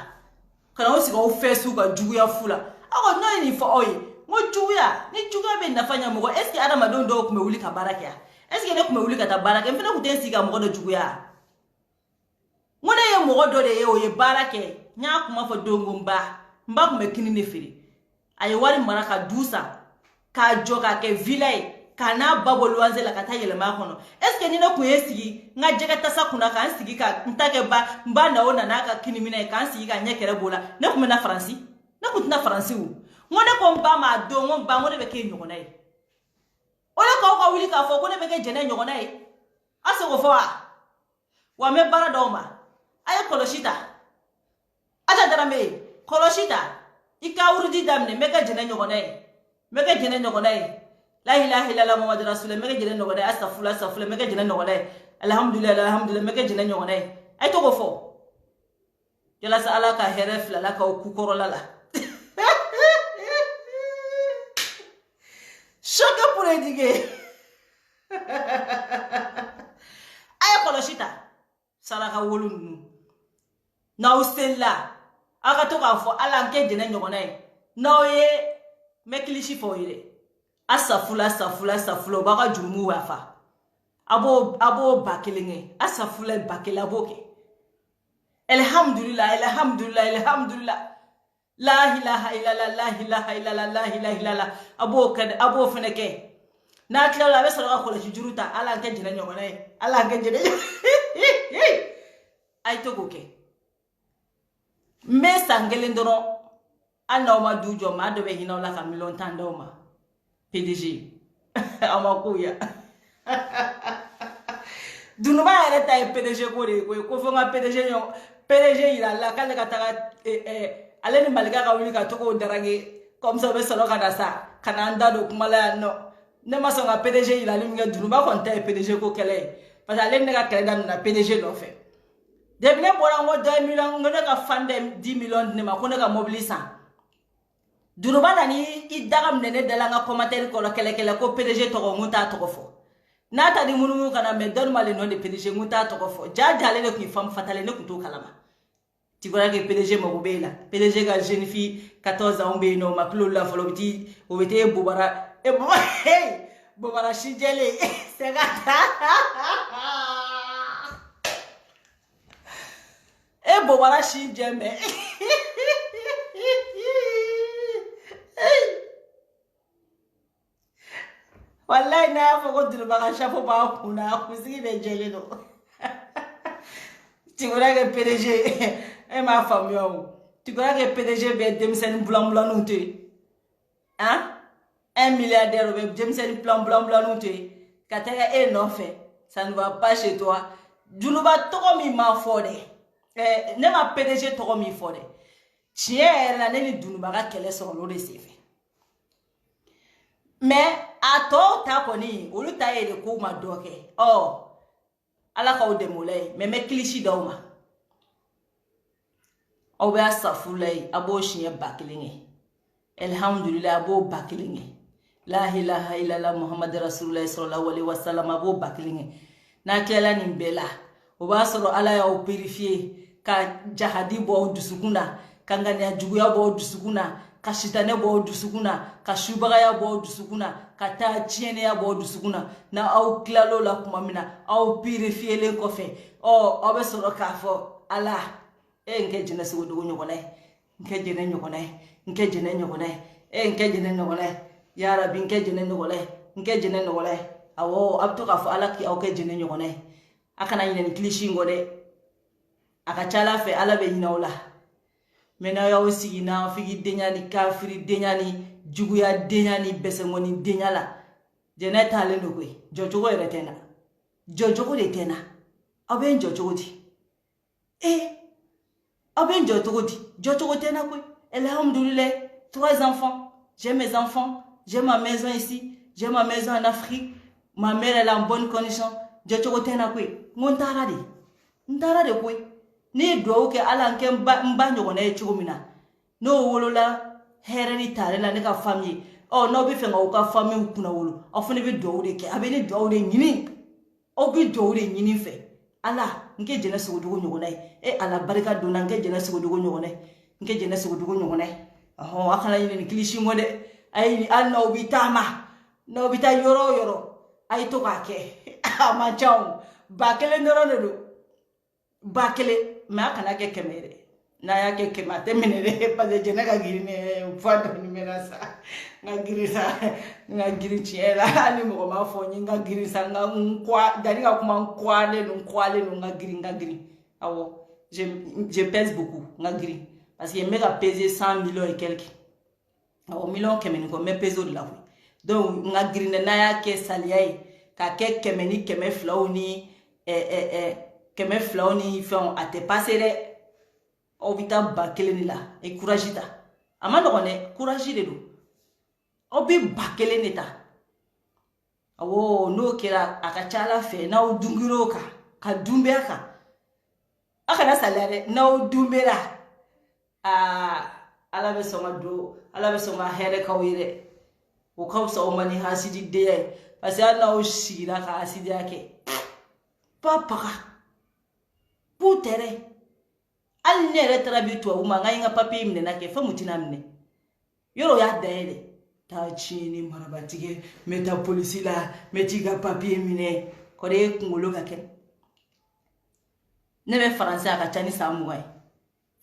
kana usiga ufesuka jugu ya fula ako no ni fo oyi ngo jugu ya ni jugu be nafanya mugo eski adama dondo kumeulika baraka eski ne kumeulika ta baraka mfina kutensiga mugo do jugu ya ngone ye mugo do de ye o ye baraka nya kuma fo dongo mba kumekini ne firi ayi wari maraka dusa ka joka ke vilay kana babo luanze la kata yele makono eske nina kuyesigi nga jega tasa kuna kan sigi ka ntake ba mba na ona naka kinimina kan sigi ka nyekere bola ne kumena franci ne kutina franci wu ngone ko mba ma do ngomba ngone be ke nyogona yi ole ko wili ka fo ko ne be ke jene nyogona yi aso ko fo wa me bara doma ay koloshita aja darame koloshita ikawurudi damne mega jene nyogona yi la ilaha illallah muhammad rasulullah mega jene no gada astaghfirullah mega jene no gada alhamdulillah mega jene no gada ay to go fo yalla sa ala ka heref la ka ku korola la choque pour éduquer ay koloshita saraka wolunu na ustella aka to ka fo ala nke jene no gada no ye mekilishi fo ile asafula baka jumu wafa abo bakelenge asafula bakela boke alhamdulillah la ilaha illallah abo feneke na tla be sala ko la juruta ala nke jina nyogone ala nke jina ay to goke me sangele ndoro ana ma dujo ma do be hina la ka million tandoma PDG amakuya dunuba yere ta PDG ko fo nga PDG ila la kale kata ale ni malika ka wuli ka to ko darage comme ça be solo ka dasa kana ndado kumala no ne ma so nga PDG ila ni nga dunuba ko nta PDG ko kele parce que ale ne ka kele dan na PDG no fe debne bora ngo 2 millions ngone ka fande 10 millions ne ma ko ne ka mobiliser dunuba nani idagam nene dalanga commentaire ko kele ko PDG to ko muta to ko fo nata di munu kana me don male no de PDG muta to ko fo jajale ne ku fam fatale ne ku to kalama ti gora ke PDG mo bela PDG ga jeune fille 14 ans be no maklo la folo biti o bete bubara e bo hey bubara shijele segata e bubara shijeme wallahi na fo ko dulu baka chapeau ba kuna kusigi be jele no tigora ke PDG e ma famio tigora ke PDG be demsen blanc blanc non te hein 1 milliardaire be demsen blanc blanc blanc non te katega e non fait ça ne va pas chez toi duluba toko mi ma fode ne ma PDG toko mi fode tiens la ne ni duluba ka kele so lo de sefe mais ato ta koni olu ta yele ko ma doke oh ala ka o demolay mais cliché dawma o be asafulay abo shiye bakilinge alhamdulillah abo bakilinge la ilaha illallah muhammad rasulullah sallallahu alaihi wasallam abo bakilinge na kela ni bela o ba soro ala ya o purifier ka jahadi bo dusukuna kangani juguya bo dusukuna ka shitane bo dusukuna ka shubagaya bo dusukuna ka ta tiene ya bo dusukuna na au klalo la kumamina au purifier le kofe o obe soro ka fo ala nke jina se wodo nyogone nke jina nyogone nke jina nyogone nke jina nyogone ya rabbi nke jina nyogone nke jina nyogone awo abto ka fo ala ki au ke jina nyogone akana yina ni klishi ngode aka chala fe ala be yinaula mena ya osigi na figi denyani kafiri denyani juguya denyani besengoni denyala jena tale no kwe jojogo eretena jojogo de tena aben jojogo di aben jojogo di jojogo tena kwe alhamdulillah 3 enfants j'ai mes enfants j'ai ma maison ici j'ai ma maison en Afrique ma mère elle est en bonne condition jojogo tena kwe ntara de kwe ni do ke ala nke mba nyogona e chugumina no wolola hereni tare la ne ka famille oh no bi fenga o ka famille kuna wolo afune bi do de ke abeni do de nyini o bi do de nyini fe ala nke jena se wodugo nyogona e ala barika do na nke jena se wodugo nyogona nke jena se wodugo nyogona oh akala ni klishi ngode ay anna obitama no bita yoro ay to ka ke ama chaw bakele ndoro do bakele ma kana ke kemere na ya ke kemate menere pa de jena ka girine fado ni menasa nga giri chiela ani mo ma fonyi nga giri sanga nkwa dali ka kuma nkwale no nga giri awo je pèse beaucoup nga giri parce que me ka peser 100 millions et quelques awo millions kemeni ko me peso de la fu donc nga giri na ya ke saliai ka ke kemeni keme flawni keme flawni fon ate passer obita bakele ni la e courage ta amano kone courage de do obi bakele ni ta awo no kera akachala fe na udungiro ka dumbe aka na salare na udumbera ala be songa here ka wire o ka so mani hasidi de parce ala o shira ka hasidi yake papa putere al nere trabitu uma nga papi mne na ke famutina mne yoro ya dele ta chini marabatige meta polisi la metiga papi mne kore kungolo ga ken nebe français aka chani samuai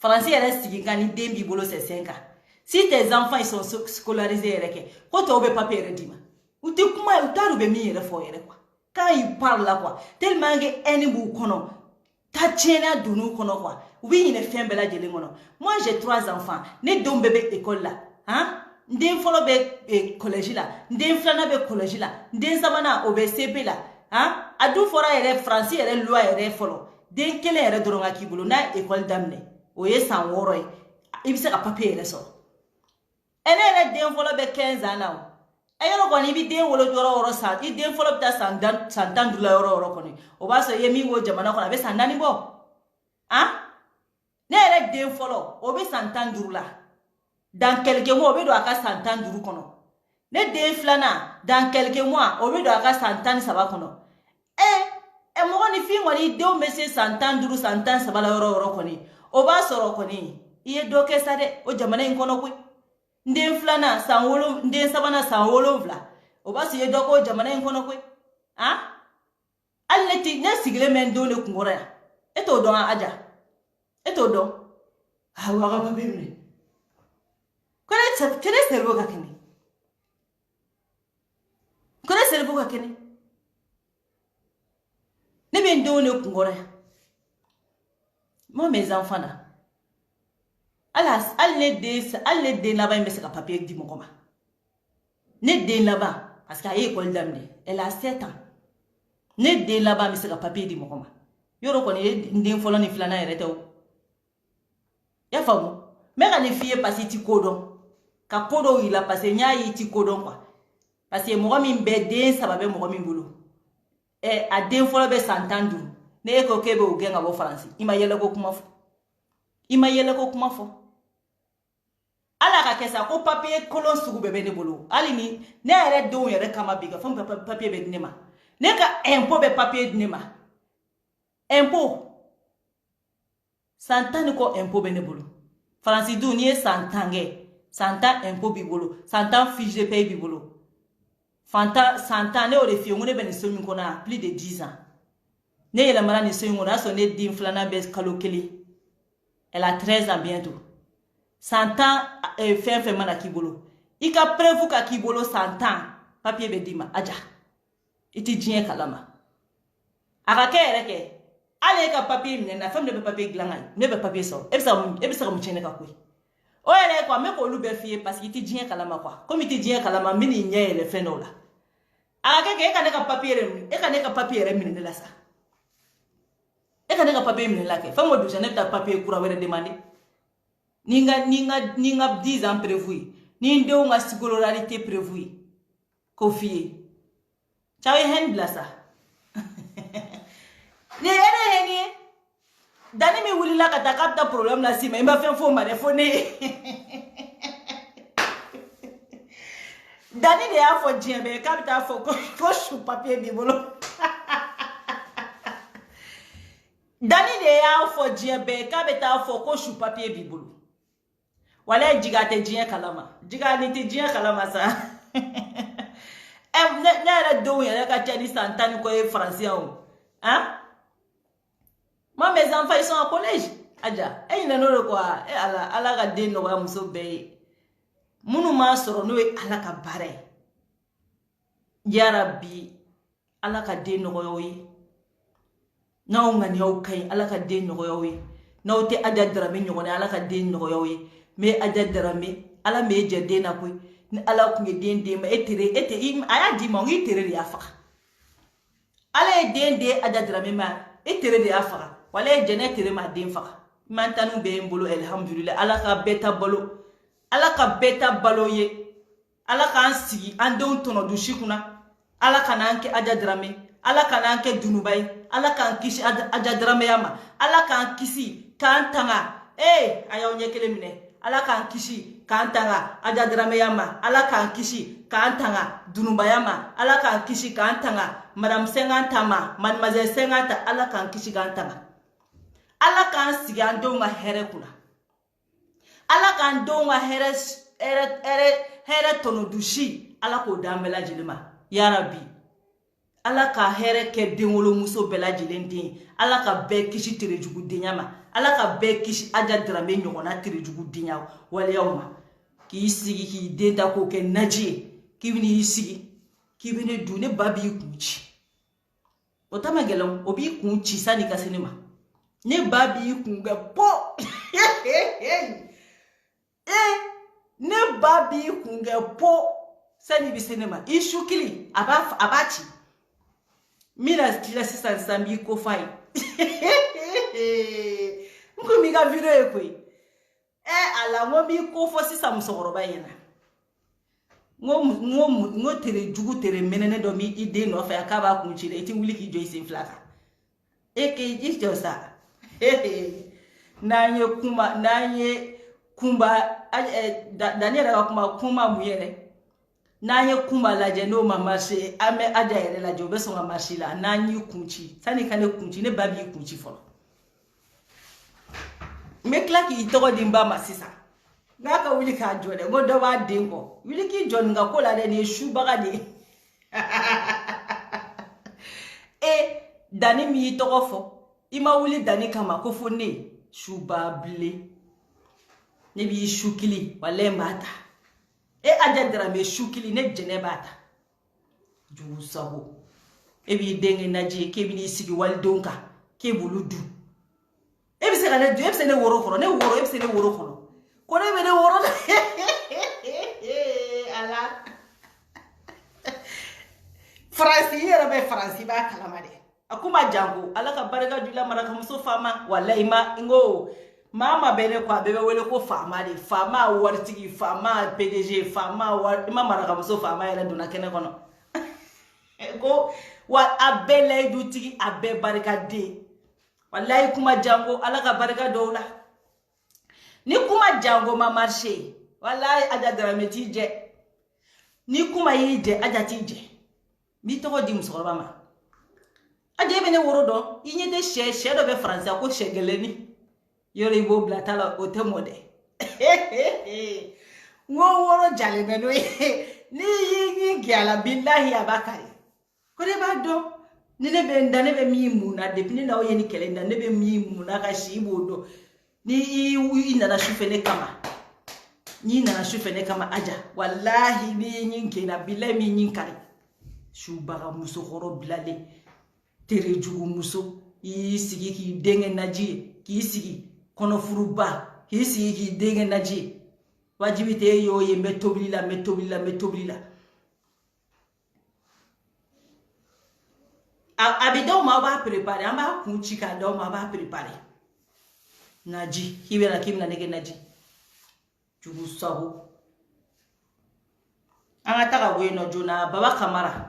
français reste sigi kani dembi bolo c'est 5 ans si tes enfants ils sont scolarisés reke ko to be papi redima uti kuma utaru be mi re fo yere quoi quand il parle là quoi tellement que eni bu kono ta chena dunu kono quoi oui il est fait bela jelingono moi j'ai 3 enfants ne dom bébé école là hein ndem folo be collège là ndem flana be collège là ndem sabana o be CP là hein adu fora ere français ere loi ere folo den kele ere doronga kibulo na école damne o ye san woro e ibise ka papier ere so ere den folo be 15 ans là ayoro koni bi den wolo joro sa i den folo ta santan dula yoro koni o ba so yemi wo jamana kona be sandani bo hein ne ere den folo o be santan dula dans quelques mois o be do aka santan duru kono ne den flana dans quelques mois o be do aka santan saba kono e mo ni fi ngoni de o mese santan duru santan saba la yoro koni o ba soro koni iye do ke sade o jamana in kono kwi ndem flana sanwolo ndem sabana sanwolo vla o ba siye doko jamana en kono kwe ha alleti na sigle men do ne kungora eto don aja eto don ha wa ga bibne kone servo ka kini kone ko ka kene ne be ndo ne kungora moi mes enfants là al ne den là-bas il me se ka papier di mo koma ne den là-bas parce qu'elle est école d'amener elle a 7 ans ne den là-bas me se ka papier di mo koma yoro ko ne den folo ni flana erete o ya famu me ka ne fie passer ti kodon ka kodo il a passé nya yi ti kodon quoi parce que mo mi be den sababe mo mi bulu a den folo be santandu ne ko kebe o genga bo France ima yele ko kuma fo ala ka kesa ko papier kolon sugu bebe ne bulu ali ni ne ere don yere kama biga fam papier be dinema ne ka impôt be papier dinema impôt santan ko impôt be ne bulu France du ni santange santan impôt bi bulu santan fiche de paye bi bulu fanta santan ne o de fi ngone be ne somi ko na plus de 10 ans ne yela mara ni somi ngona so ne din flana be kalokeli. Elle a 13 ans bientôt. 100 ans, fin mana kibolo. Ika prevu ka kibolo 100 ans. Papier bedima, aja. Iti djien kalama. Arake ereke. Ale ka papier mnena, femme de papier glangay. Ne be papier so. Ebisa mchene ka kwe. O ele kwa, me ko lube fiye parce que iti djien kalama kwa. Comme iti djien kalama, mini nye ele fenola. Arake ke eka neka papier mnene la sa. E ka ne ka papier mine lake famo du ne ta papier kura were demander ninga 10 ans prévu ni ndeu nga scolarité prévu ko fié chawe hen blasa ne ere heni dani mi wuli la ka ta kapta problème la si mais mba fen fo ma defone dani de a fo djembe kapta fo ko chou papier bi bolo Dani de ya fo djembe ka beta fo ko chou papier bi bolo wala jiga te djien kalama jiga ni te djien kalama sa ne do ya ka tani santani ko e français on hein moi mes enfants ils sont au collège aja e ina no quoi e ala ga de no am so be munu ma soro no e ala ka bare ya rabbi ala ka de no yoyi naw ngani yaw kay ala ka de no yoyi naw te aja drame nyogone ala ka de no yoyi me aja drame ala me je de na koy ni ala ku nge de ma etere im aya di mo ngi tere ya fa ala de aja drame ma etere de afa wala jene tere ma de fa man tanu be mbolo alhamdulillah ala ka beta balo ye ala ka ansigi ande tono du shikuna ala ka nanke aja drame ala ka nanke dunubay ala ka kishi aja drame yama ala ka kisi kantanga ayaw nyekele mine ala kan kishi kantanga aja drame yama ala kan kishi kantanga dunuba yama ala kan kishi kantanga madam sengantama mademoiselle senganta ala kan kishi kantanga ala kan sigando ma here kuna ala kan do ma here tono dushi ala ko dambela jilima ya rabbi ala ka here ke denwolo muso bela jilendin ala ka be kishi tere jugu denyama ala ka be kishi aja drame nyogona tere jugu denya wale yawma ki sigi ki denta ko ke naji ki bini sigi ki bini dune babi kunchi otama gelon obi kunchi sani ka sinema ne babi kunga po ne babi kunga po sani bi sinema ishukili abachi mina tila sisa sambi ko fai nko mi ga video ekwe ala mo bi ko fo sisa musoro bayena ngo tere jugu tere menene do mi ide no fa akaba kunchile eti wuli ki joyce flaka eke ijo sa nanye kumba Daniel kuma muyere nanye kumba la jeno ma marché ame aja yere la jobe so ma marché la nanye kunchi sani kane kunchi ne babi kunchi folo me klaki itoko dimba masisa ngaka wuli ka jode ngodo ba dingo wuli ki jon nga kola de ne shubaga de dani mi itoko fo ima wuli dani kama ko fo ne shubable ne bi shukili wale mata aja drame shukili ne jene bata jugu sago ebi denge naji ke bi ni sigi wal donka ke buludu ebi se gale du ebi se ne woro khoro ne woro ebi se ne woro khoro ko ne be ne woro ala Fransi yera be Fransi ba kalama de akuma jango ala ka baraka dula maraka muso fama wallahi ma ngo mama bene kwa bebe wele ko fama de fama wartigi fama PDG fama ma maraka muso fama yera duna kene kono ko wa abele dutigi abe baraka de wallahi kuma jango ala ka baraka dola ni kuma jango ma marché wallahi aja drameti je ni kuma yije aja tije mi to di musoroba ma aja bene woro do yinye de she do be français ko shegeleni yoro ibo blatala o temode ngo woro jale beno ni yinyi giala billahi abakari ko de ba do ni ne be ndane be mi muna de pini na o yeni kelenda ne be mi muna ka shibo do ni ina na shufene kama ni na shufene kama aja wallahi ni yinyi kina billahi mi yinyi kari shubaga muso khoro bilale tere jugu muso yi sigi ki denge naji ki sigi kono furuba ki sigi ki denge naji wajibi te yo ye metoblila abido ma ba préparer amba kunchika do ma ba préparer naji hibera kimna nege naji jugu sabu anga taka bueno jona baba kamara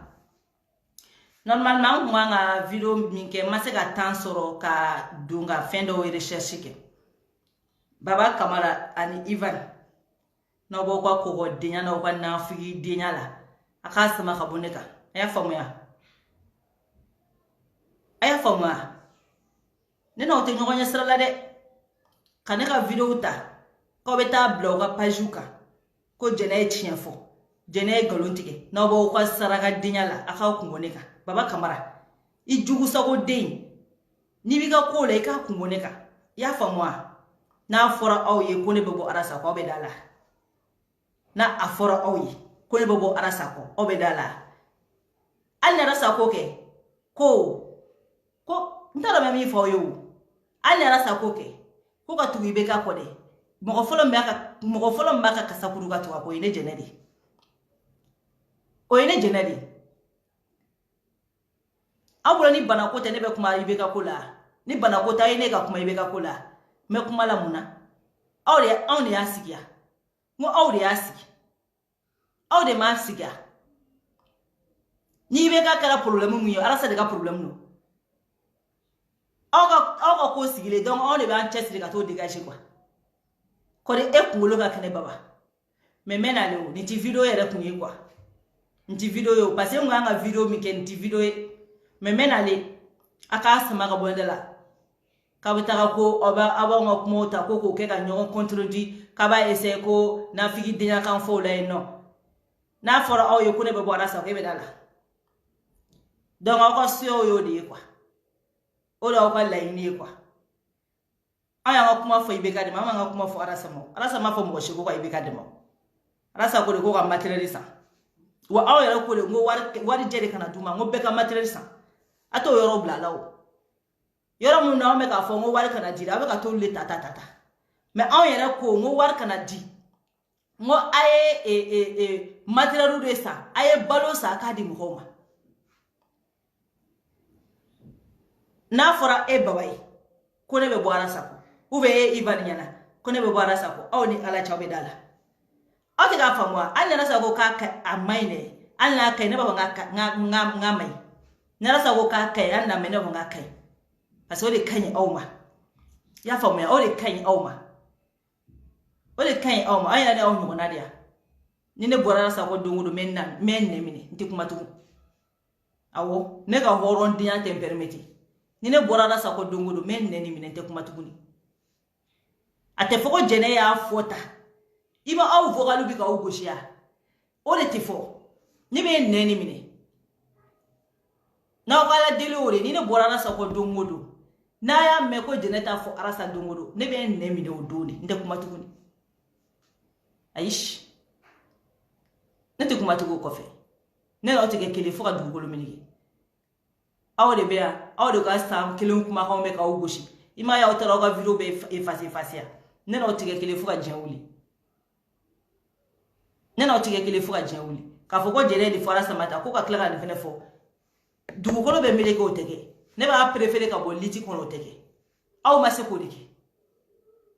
normalement moi nga vidéo minke masega temps soro ka dunga fin de recherche ke baba kamara ani Ivan no bo kwa ko dinya no kwa na figi dinya la aka sama ka boneka aya famu ne no te ngonya sra la de kaneka vidéo ta ko beta blog page ka ko jene chien fo jene galontige no bo kwa saraka dinya la aka kungoneka baba kamara I jugu sago den ni biga ko le ka kungoneka ya famwa na fora aw ye ko ne bebo arasa ko be dala na afora aw ye ko ne bebo arasa ko obedala alla rasa ko ke ko ntara me mi fo yo alla rasa ko ke ko ka tuwi be ka ko de mo folo mbaka kasakuru ka tuwa ko ine jenedi o ine jenedi abula ni bana ko te ne be kuma ibe ka kula ni bana ko ta ine ka kuma ibe ka kula me kuma la muna awde ya sigia mo awde ya sigi awde ma sigia ni be ka kala problème mu yo ala sa de ka problème no awga ko sigile donc awde be an chest de ka to dégager quoi ko de ekungolo ka kene baba me menale o ni ti video yere kunyi quoi nti video yo parce que nga video mi ken ti video me menale aka sama ka bondela ka bitaka ko oba abonga kumota ko ko ke ka nyon contredit ka ba essayer ko na figi dinya kan fo la no na fora aw yo kune be bo arasa ko be dala donc ako sio yo de quoi o la ko la ini quoi aya nga kuma fo ibe ka de mama nga kuma fo arasa ma fo mo shiko ko ibe ka de mo arasa ko de ko ka materialisa wa aw yara ko de ngo wari jere kana duma ngo be ka materialisa ato yoro blalawo yoro mu na me ka fo ngo wari kana jira be ka to le tata me aw yara ko ngo wari kana di ngo aye materialu de sa aye balo sa ka di muhoma na fora babai ko ne be bo arasa ko ube Ivan nyana ko ne be bo arasa ko aw ni ala chawe dala aw te ka famwa an na sa ko ka amaine an la kai ne ba nga mai na rasa ko ka kai an na me ne ba nga kai aso de kan awma ya famwa o de kan awma ay na de aw nyona dia ni ne bo arasa ko dungudu men ne mini nti kuma tu awo ne ka horon dia tempermeti ni ne bo arasa ko dungudu men ne ni mini nti kuma tu ni ate foko jene ya fota ima aw vogalu bi ka o goshia o le tifo ni be neni mine na wala dele ore ni ne borara sa ko dongodo na ya me ko jeneta fo arasa dongodo ne be nemi de odoni nde kuma tukuni aish nte kuma tugo kofe ne na otige kele fo ka dugukolo minigi aw de be ya aw de ka sam kelen kuma ka me ka ugoshi ima ya otara ka video be effacer ya ne na otige kele fo ka jawuli ne na otige kele fo ka jawuli ka fo ko jere di fora samata ko ka kila ka fene fo dugukolo be mele ko otege ne ba préférer ka bo liti kono otege aw ma se ko dike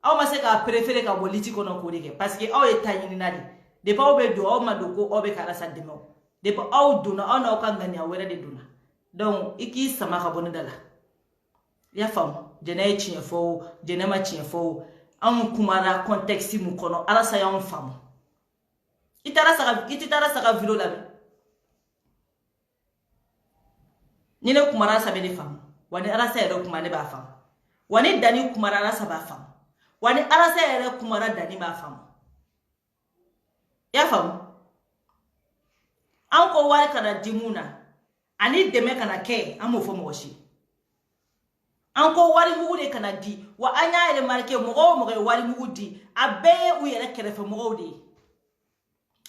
aw ma se ka préférer ka bo liti kono ko dike parce que aw e tayini nadi de pa obe do aw ma do ko obe kala sa demo de pa aw duna aw na ka ngani awere de duna donc iki sama ka bonu dala ya fam jene chien fo jene ma chien fo an kumara contexte mu kono ala sa ya on fam itara saka video la ni ne kumara sa be ni fam wani ala sa ya kumane ba fam wani dani kumara ala sa ba fam wani ala sa ya kumara dani ba fam ya fam an ko wari kana dimuna ani deme kana ke amo fo moshi an ko wari mugu de kana di wa anya ele marke mo wari mugu di abe u yele kerefe mo de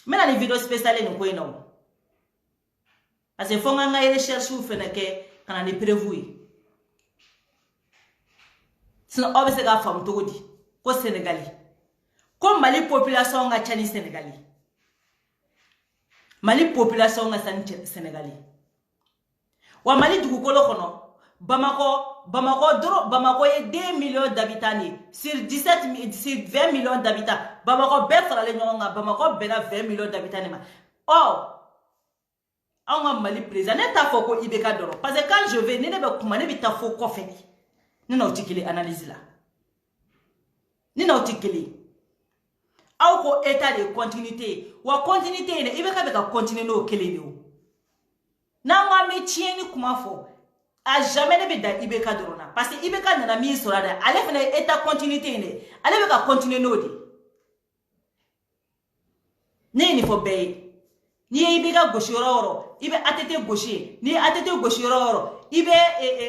mena ni video spéciale ni ko ino ase fo nga ile recherche u fene ke kana ni prévu sino obese ga fam to di ko Sénégalais ko Mali population nga chani Sénégalais Mali population nga san Sénégalais wa Mali dugukolo kono Bamako est 2 millions d'habitants sur 20 millions d'habitants. Bamako befra le nyonga Bamako bena 20 millions d'habitants. Oh, on Mali président ta foko ibeka doro parce que quand je vais ne be kumane bita foko feni. Ni na utikili analyse la. Ni na utikili. Aw ko état de continuité. Wa continuité ne ibeka beka continuer no kelele o. Na nga me tieni kuma fo. A jamais ne be da ibeka dorona parce que ibeka nana mi sorada ale fene état continuité ne ale be ka continuer no di ne ni fo be ni ibeka goshi oro ibe atete goshi ni atete goshi oro ibe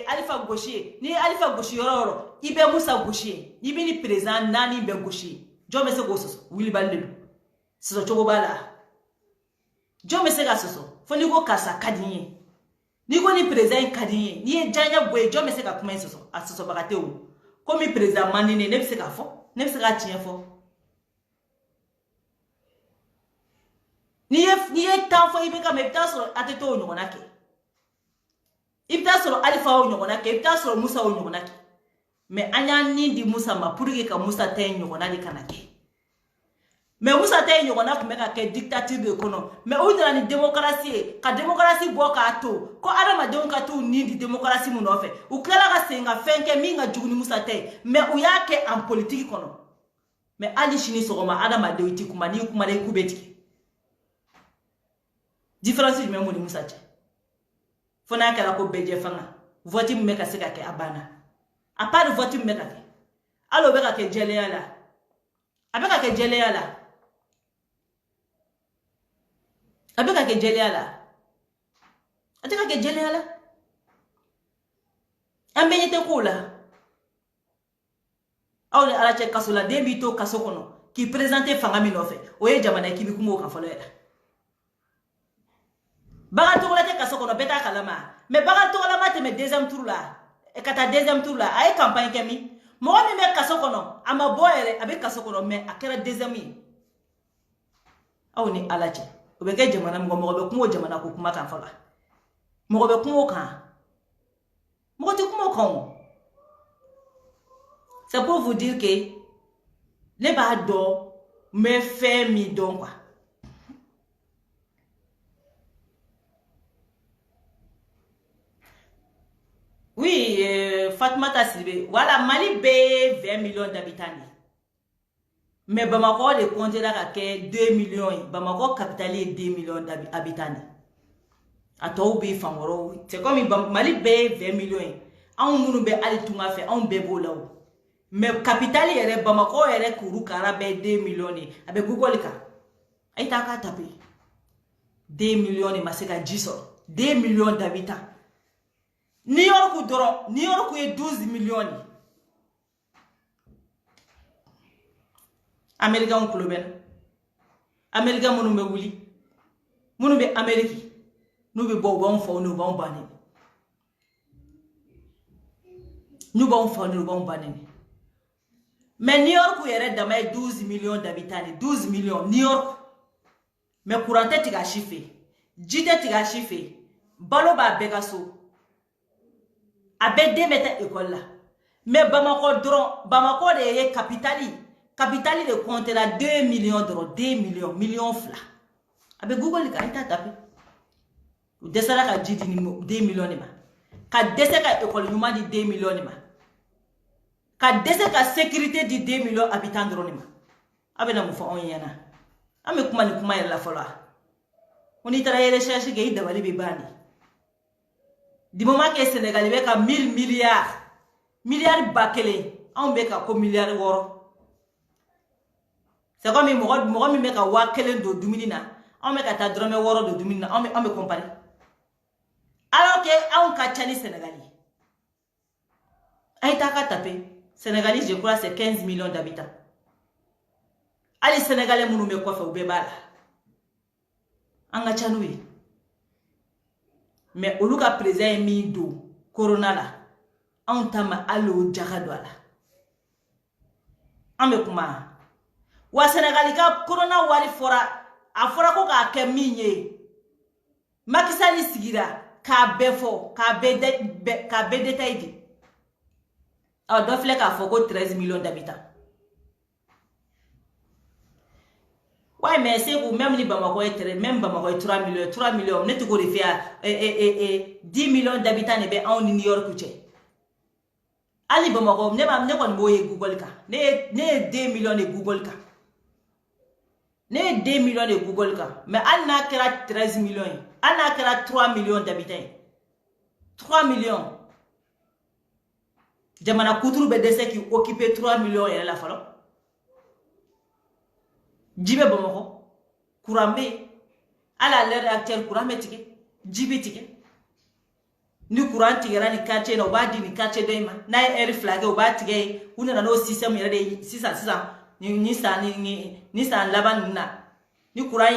alifa goshi ni alifa goshi oro ibe musa goshi ibe ni président nani be goshi jo me se go soso wili balde so chobo bala jo me se ga soso fo ni go kasa kadinye ni ko ni président kadinye ni janya boye jo me se ka kuma soso asoso bakate o ko mi président manine ne se ka fo ne se ka tien fo ni e tan fo ibe ka me bita so ateto o nyona ke ibita so alifa o nyona ke ibita so musa o nyona ke me anya ni di musa ma pour que ka musa ten nyona di kanake mais musa ten nyona ko me ka ke dictature de kono mais o dira ni démocratie ka démocratie bo ka to ko adama de ka to ni di démocratie mu no fe u kala ka senga fenke minga juguni musa ten mais u yake en politique kono mais ali chini so ma adama de uti kuma ni kuma de kubeti différence du même musa ten fona kala ko beje fanga vote mu me ka se ka ke abana a part vote mu me ka ke alo be ka ke jeleya la abeka ke jeleya la abeka ke jeleya la ateka ke jeleya la ambenyete kula awle ala che kasula debito kasokono ki présenter fangami no fe oye jamana ki bi kumo ka falo yela baga to la te kasokono beta kalama mais baga to la mate me deuxième tour la e kata deuxième tour la ay campagne kemi mo mi me kasokono ama boyere abe kasokono me akera deuxième yi awni ala che obege jamana mo be kumo jamana ko kuma kan fala mo be kumo kan mo te kumo kan c'est pour vous dire que les bado me fait mi donc quoi oui Fatmata Sidibé voilà Mali be 20 millions d'habitants mais Bamako le compte là que 2 millions Bamako capitale est 2 millions d'habitants ato be fangoro c'est comme Mali be 20 millions on munu be ali tunga fe on be bolaw mais capitale yere Bamako yere kuru kara be 2 millions abe google ka ay ta ka taper 2 millions maseka jiso 2 millions d'habitants New York est 12 millions. Américain ou Américain monou be wuli. Monou be Amérique. Nous bons font nous bons banni. Nous bons font nous bons banni. Mais New York où il y a 12 millions d'habitants, 12 millions New York. Mais courant tu as chiffré. Jite tu as chiffré. Balo ba begaso. Abe de meta école là. Mais Bamako de capitali de compte là 2 millions d'euros, 2 millions fla. Abe Google ka ita tapé. Ou desala ka jidi ni 2 millions ma. Ka dese ka école nyuma di 2 millions ma. Ka dese ka sécurité di 2 millions habitants d'euros ma. Abe na mufa on yana. Ame kuma ni kuma yalla fola. On y travaille recherche ke ida bali be bani. Du moment que Sénégal be ka 1000 milliards bakele, on be ka ko milliards woro. C'est comme moi mi me ka wa kelen do dumini na, on me ka ta drome woro do dumini na, on me comparer. Alors que on ka chani Sénégalais. Aïta ka tapé, Sénégalais je crois c'est 15 millions d'habitants. Allez Sénégalais munu me ko fa ubebala. Anga chanoué. Mais au lieu de présenter mido corona là, on t'a allo jagadwala. Ame kuma. Wa Sénégalika corona wari fora, a fora ko ka keminye. Makisali sigira ka befo, ka bede taidi. A do flek a foko 13 millions d'habitants. Ouais, mais c'est vous, même les Bamako même Bamako 3 millions, net go de faire 10 millions d'habitants et bien en New York. Ali Bamako, ne kon boye Google ka. Ne 2 millions de Google ka. Ne 2 millions de Google ka. Mais on a kera 13 millions. On a kera 3 millions d'habitants. 3 millions. Jamana Koutru Bedese qui occupait 3 millions et la falo. Jibe Bamako, Kourambe, à la l'air actuel Kourambe tike, Jibe tike. Ni courant tigera ni quartier no badi ni quartier dema, na air flag o badi tike, une na no système yere 600 ni sa laban na. Ni courant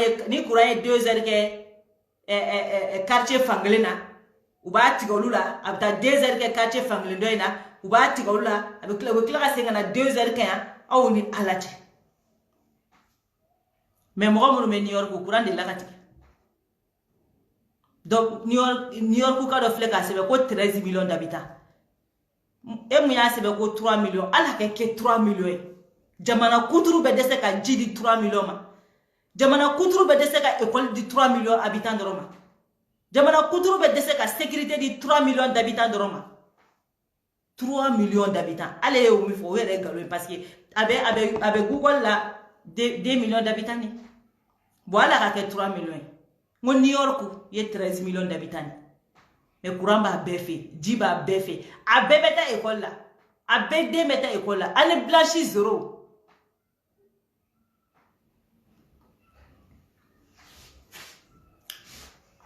2 heures ke quartier fanglena, u badi tike olula, abta 2 heures ke quartier fanglena, u badi tike olula, abikla senga na 2 heures ke au ni alate. Mais moi, je suis New York au courant de la catégorie. Donc, New York, quand on fait c'est 13 millions d'habitants. Et moi, c'est 3 millions. Alors que 3 millions. Jamana Koutru Bedese ka jidi 3 millions. Jamana Koutru Bedese ka école de 3 millions d'habitants de Roma. Jamana Koutru Bedese ka sécurité de 3 millions d'habitants de Roma. 3 millions d'habitants. Allez, il faut regarder parce que avec Google là, 2 millions d'habitants. Voilà que 3 millions. Mon New York, il y a 13 millions d'habitants. Mais courant va beffé, Jiba beffé. A bébé école là. A bébé meta école là. Année blanchi zéro.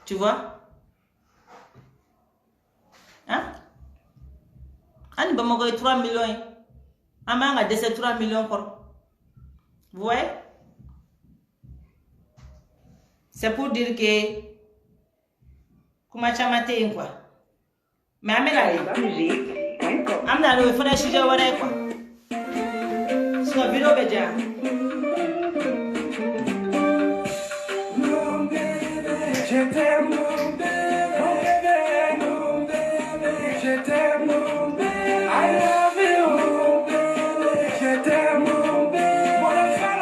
Tu vois? Hein? Année Bamako 3 millions. Amang a décès 3 millions encore. Vous voyez? C'est pour dire que comment tu as maté quoi. Mais amena amena le fona chije wara quoi. So vidéo beja. Je t'aime mon bébé, je t'aime mon bébé, I love you, je t'aime mon bébé, mon enfant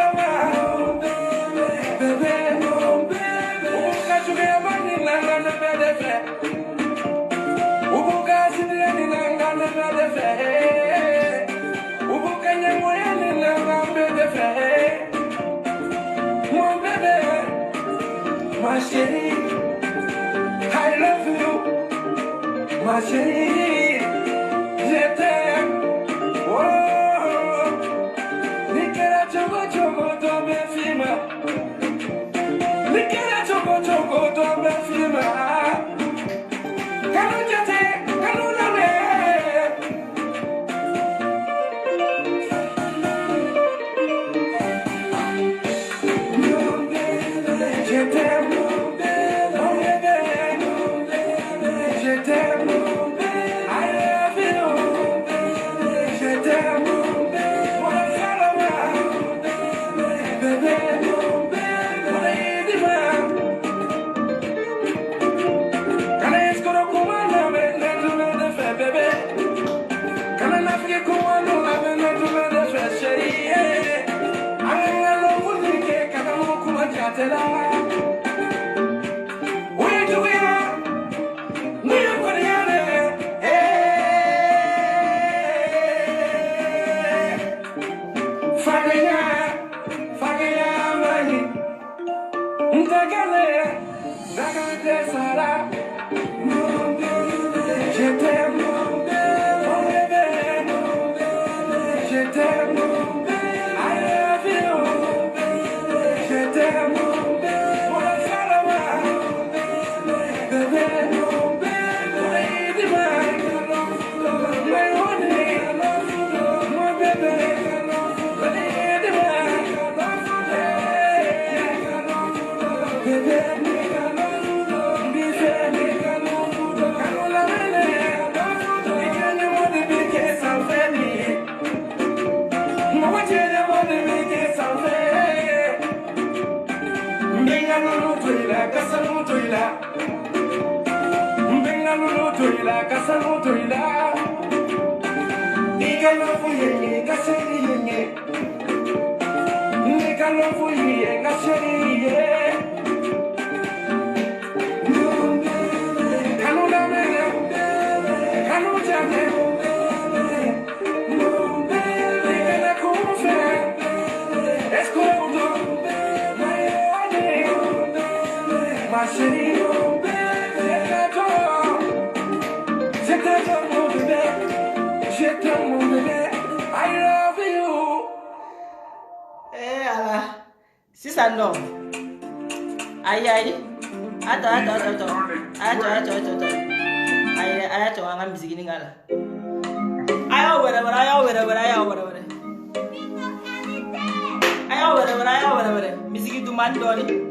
bébé, mon bébé, où tu es venu là le bébé, où tu es venu là le bébé, où tu es venu là le bébé, mon bébé, ma chérie. I love you, ma chérie, je t'aime. Oh, Nikela choco tombe fima. Nikela choco tombe fima. Kanu jate, kanu nane. Je t'aime, mon bébé. No. Aïe. Attends. Aïe, tu vas me musique ningala. Aïe, whatever. Musique du man doni.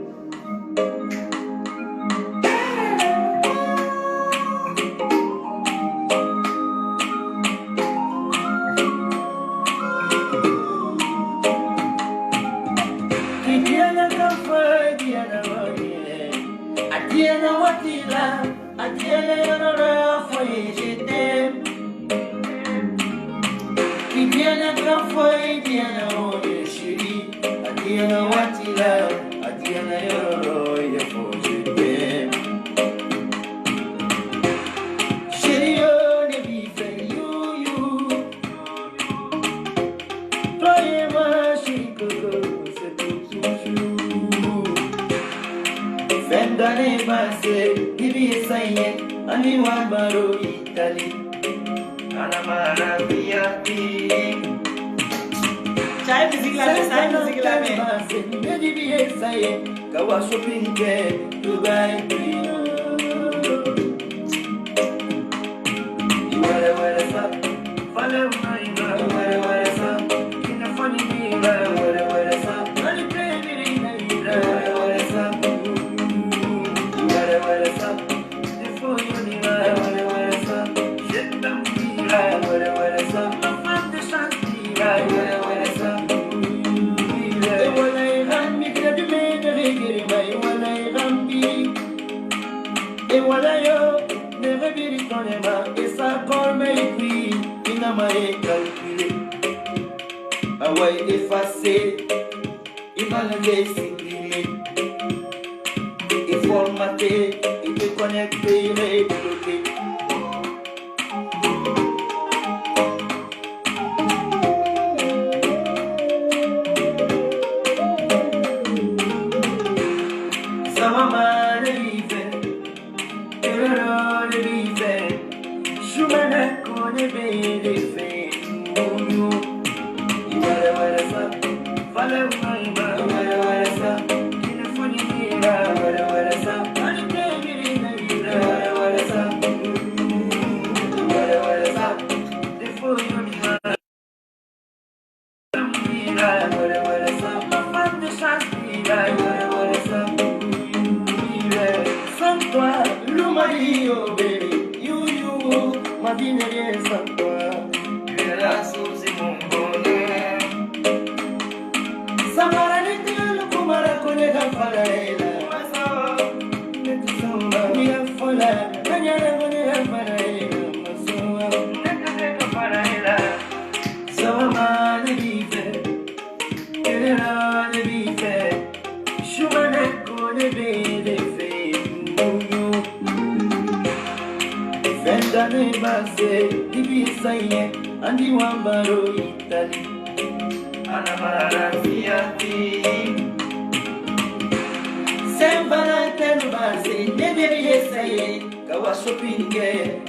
Saint Valentin base never yesaye kawa shopping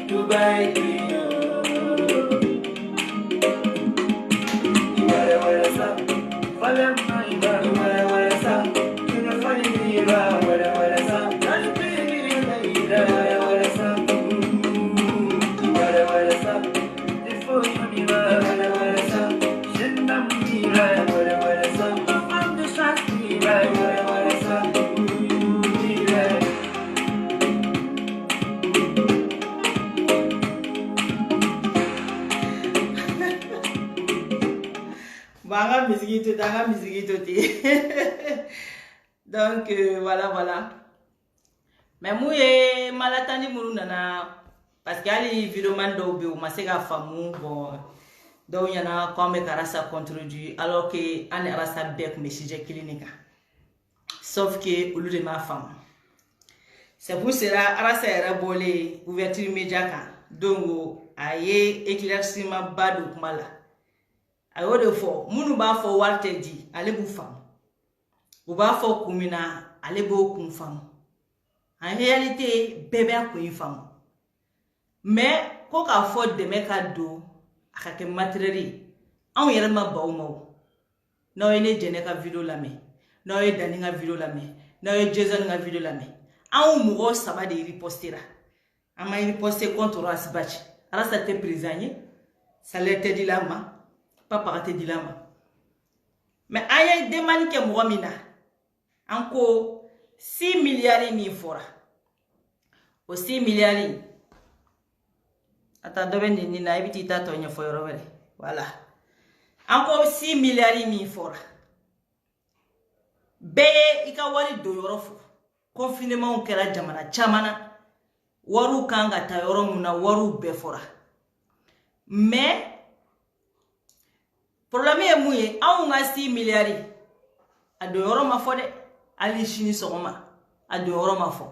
Dubai Ibare wala sa Falam ibare wala sa Kina fani ibare wala sa Nalpi ibare wala sa Ibare wala sa Defo ibare wala sa Shendam ibare wala sa Mafam de shakti ibare wala sa Banga musique danga musique donc voilà mais mouye malatani muru nana parce que ali vidéo man do be o masega famu bon do yana comme karasa contribuer alors que an arasa bec mais sujet clinique sauf que au lieu de ma femme c'est pour cela arasa era bolé ouverture média kan donc aye éclaircissement badu kumala ayo de fo munu ba fo walte di ale bu fam u ba fo kumina ale bo kun fam en réalité bébé ko fam mais ko ka fo de me ka do akake matériel an yere ma bawo mawo no ene jene ka video la me no e dani nga video la me no e Jason nga video la me an mo saba de ripostera ama riposter contre asbach ala sa te prisonnier ça l'était dit là ma papa te dilama mais aye demande ke moamina anko 6 milliards mi fora o 6 milliards ata dobe ni na ibiti tato nya foyoro wele voilà anko 6 milliards mi fora be ika wari do yoro fo confinement kera jamana chamana waru kanga ta yoro muna waru be fora mais problème est mouillé, on a 6 milliards. A 2 euros ma foi, ali chini soma, a 2 euros ma foi.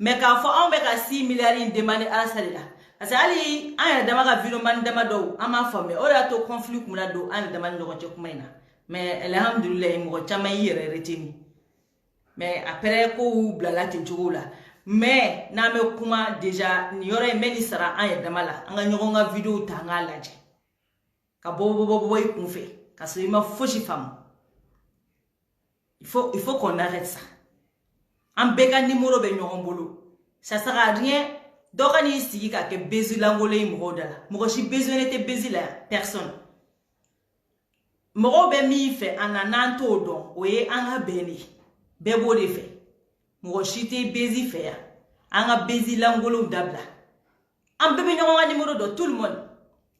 Mais quand on met 6 milliards demande à la salle. Parce que ali, on a demandé vidéo man demando, à ma femme, on a tout conflit comme la do, on a demandé de kumaina. Mais alhamdoulilah, mo chama yere retini. Mais après ko blala te jola. Mais na me kuma déjà ni yore meni sara an ya demala, an ga nyonga vidéo tanga laje. Ka bobo qu'on fait parce que il m'a fauché femme il faut qu'on arrête ça en béga numéro be ñogon bolo ça sert à rien dokani sigi ka ke bezu langolé mo dala mo si besoin était bezu la personne mo be mi fait anananto don oye anga beni bebo de fait mo si te bezi fait anga bezi langolo dabla en bébé ñogon numéro de tout le monde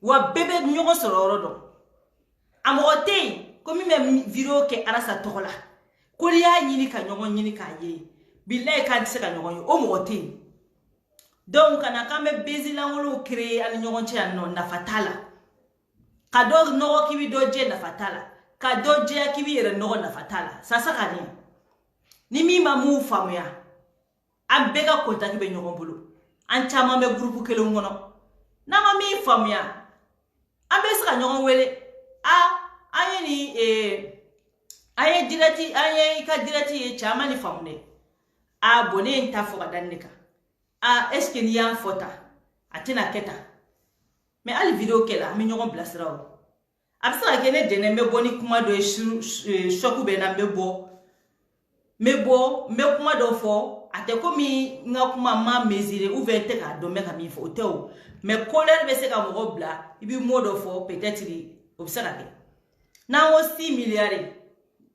wa bébé ñogo sororo do amote comme même vidéo ke arasa tola ko liya ñini ka ñogo ñini ka ye billahi ka dise ka ñogo o mote donc kana kambe bezi la ngolo créer an ñogo ci an non na fatala ka do no ki bi do je na fatala ka do je ki bi yere no na fatala ça saka ni mi mamu famuya am bega ko ta ki be ñogo bulu an chama me groupe kelo ngono na ma mi famuya ambe saka ñogon wele aye ni aye dirati aye ka dirati chama ni famne bone nta fo kadandika est-ce que ni ya fota atina keta mais ali vidéo kela mi ñogon blasrawo absa kene dene me boni kuma do shoku be na me kuma do fo ate komi nga kuma ma mesurer ou vete ka do me ka mi fo tew mais colère be se ka mo bla ibi modo fo peut-être observer na o 6 milliards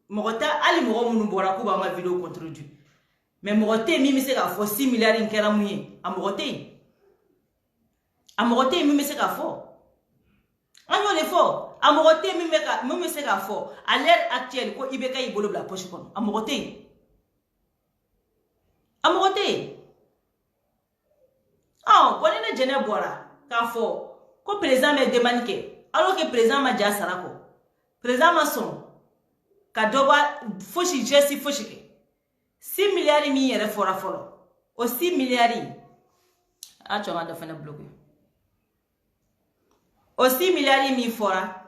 mogota ali mo munu bora ko ba ma vidéo contribuer mais mogote mi se ka fo 6 milliards nkera muye amogote mi se ka fo anyo le fo amogote mi se ka fo à l'heure actuelle ko ibeka ibolo bla poche kono amogote bonne na jene bora ka fo ko président me demande que alors que président ma ja sarako président ma son ka doba foshi jesi foshi ke 6 milliards mi yere fora folo o 6 milliards a chonga do fena bloqué o 6 milliards mi fora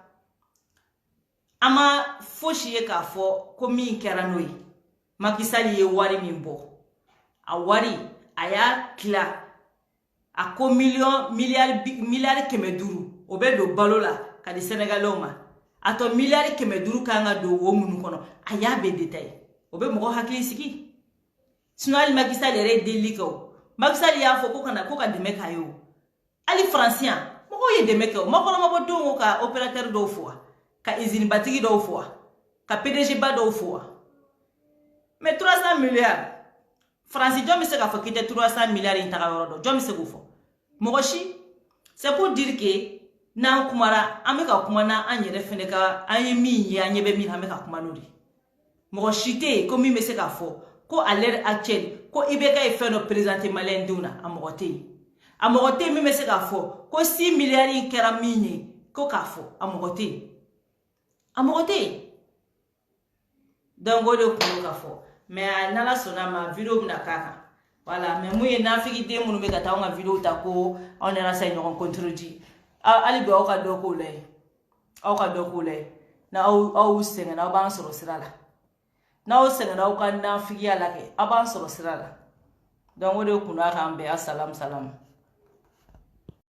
ama foshi e ka fo ko mi kera noyi Macky Sall ye wari min bɔ a wari a y'a tila a ko miliyari 500 o bɛ don balo la ka di Sénégalais ma a tɔ miliyari 500 kan ka don o minnu kɔnɔ a y'a bɛɛ détaillé o bɛ mɔgɔ hakili sigi sinon hali Macky Sall yɛrɛ ye delili kɛ o Macky Sall y'a fɔ ko ka dɛmɛ k'a ye o hali faransi yan mɔgɔw ye dɛmɛ kɛ o makɔnɔmabɔdenw ka opérateur dɔw fo wa ka usine batigi dɔw fo wa ka PDG ba dɔw fo wa mais 300 milliards faransi jɔn bɛ se k'a fɔ k'i tɛ 300 milliards in taga yɔrɔ dɔn jɔn bɛ se k'o fɔ mɔgɔ si c'est pour dire que n'an kumara an bɛ ka kuma n'an yɛrɛ fɛnɛ ka an ye min ye an ɲɛ bɛ min an bɛ ka kuma n'o de mɔgɔ si tɛ yen ko min bɛ se k'a fɔ ko à l'heure actuelle ko IBK ye fɛn dɔ présenter maliyɛn denw na a mɔgɔ tɛ yen a mɔgɔ tɛ yen min bɛ se k'a fɔ ko 6 milliards in kɛra min ye ko k'a fɔ a mɔgɔ tɛ yen a mɔgɔ tɛ yen donc o de kun k'a fɔ mais n'ala sɔnna ma vidéo bɛna k'a kan voilà mais mun ye nafigi den minnu bɛ ka taa anw ka vidéo ta ko aw nana sa ɲɔgɔn contredit hali bi aw ka dɔ k'o la ye aw ka dɔ k'o la ye n'aw sɛgɛnna aw b'an sɔrɔ sira la n'aw sɛgɛnna aw ka nafigiya la kɛ aw b'an sɔrɔ sira la donc o de kun k'an bɛn asalamu salamu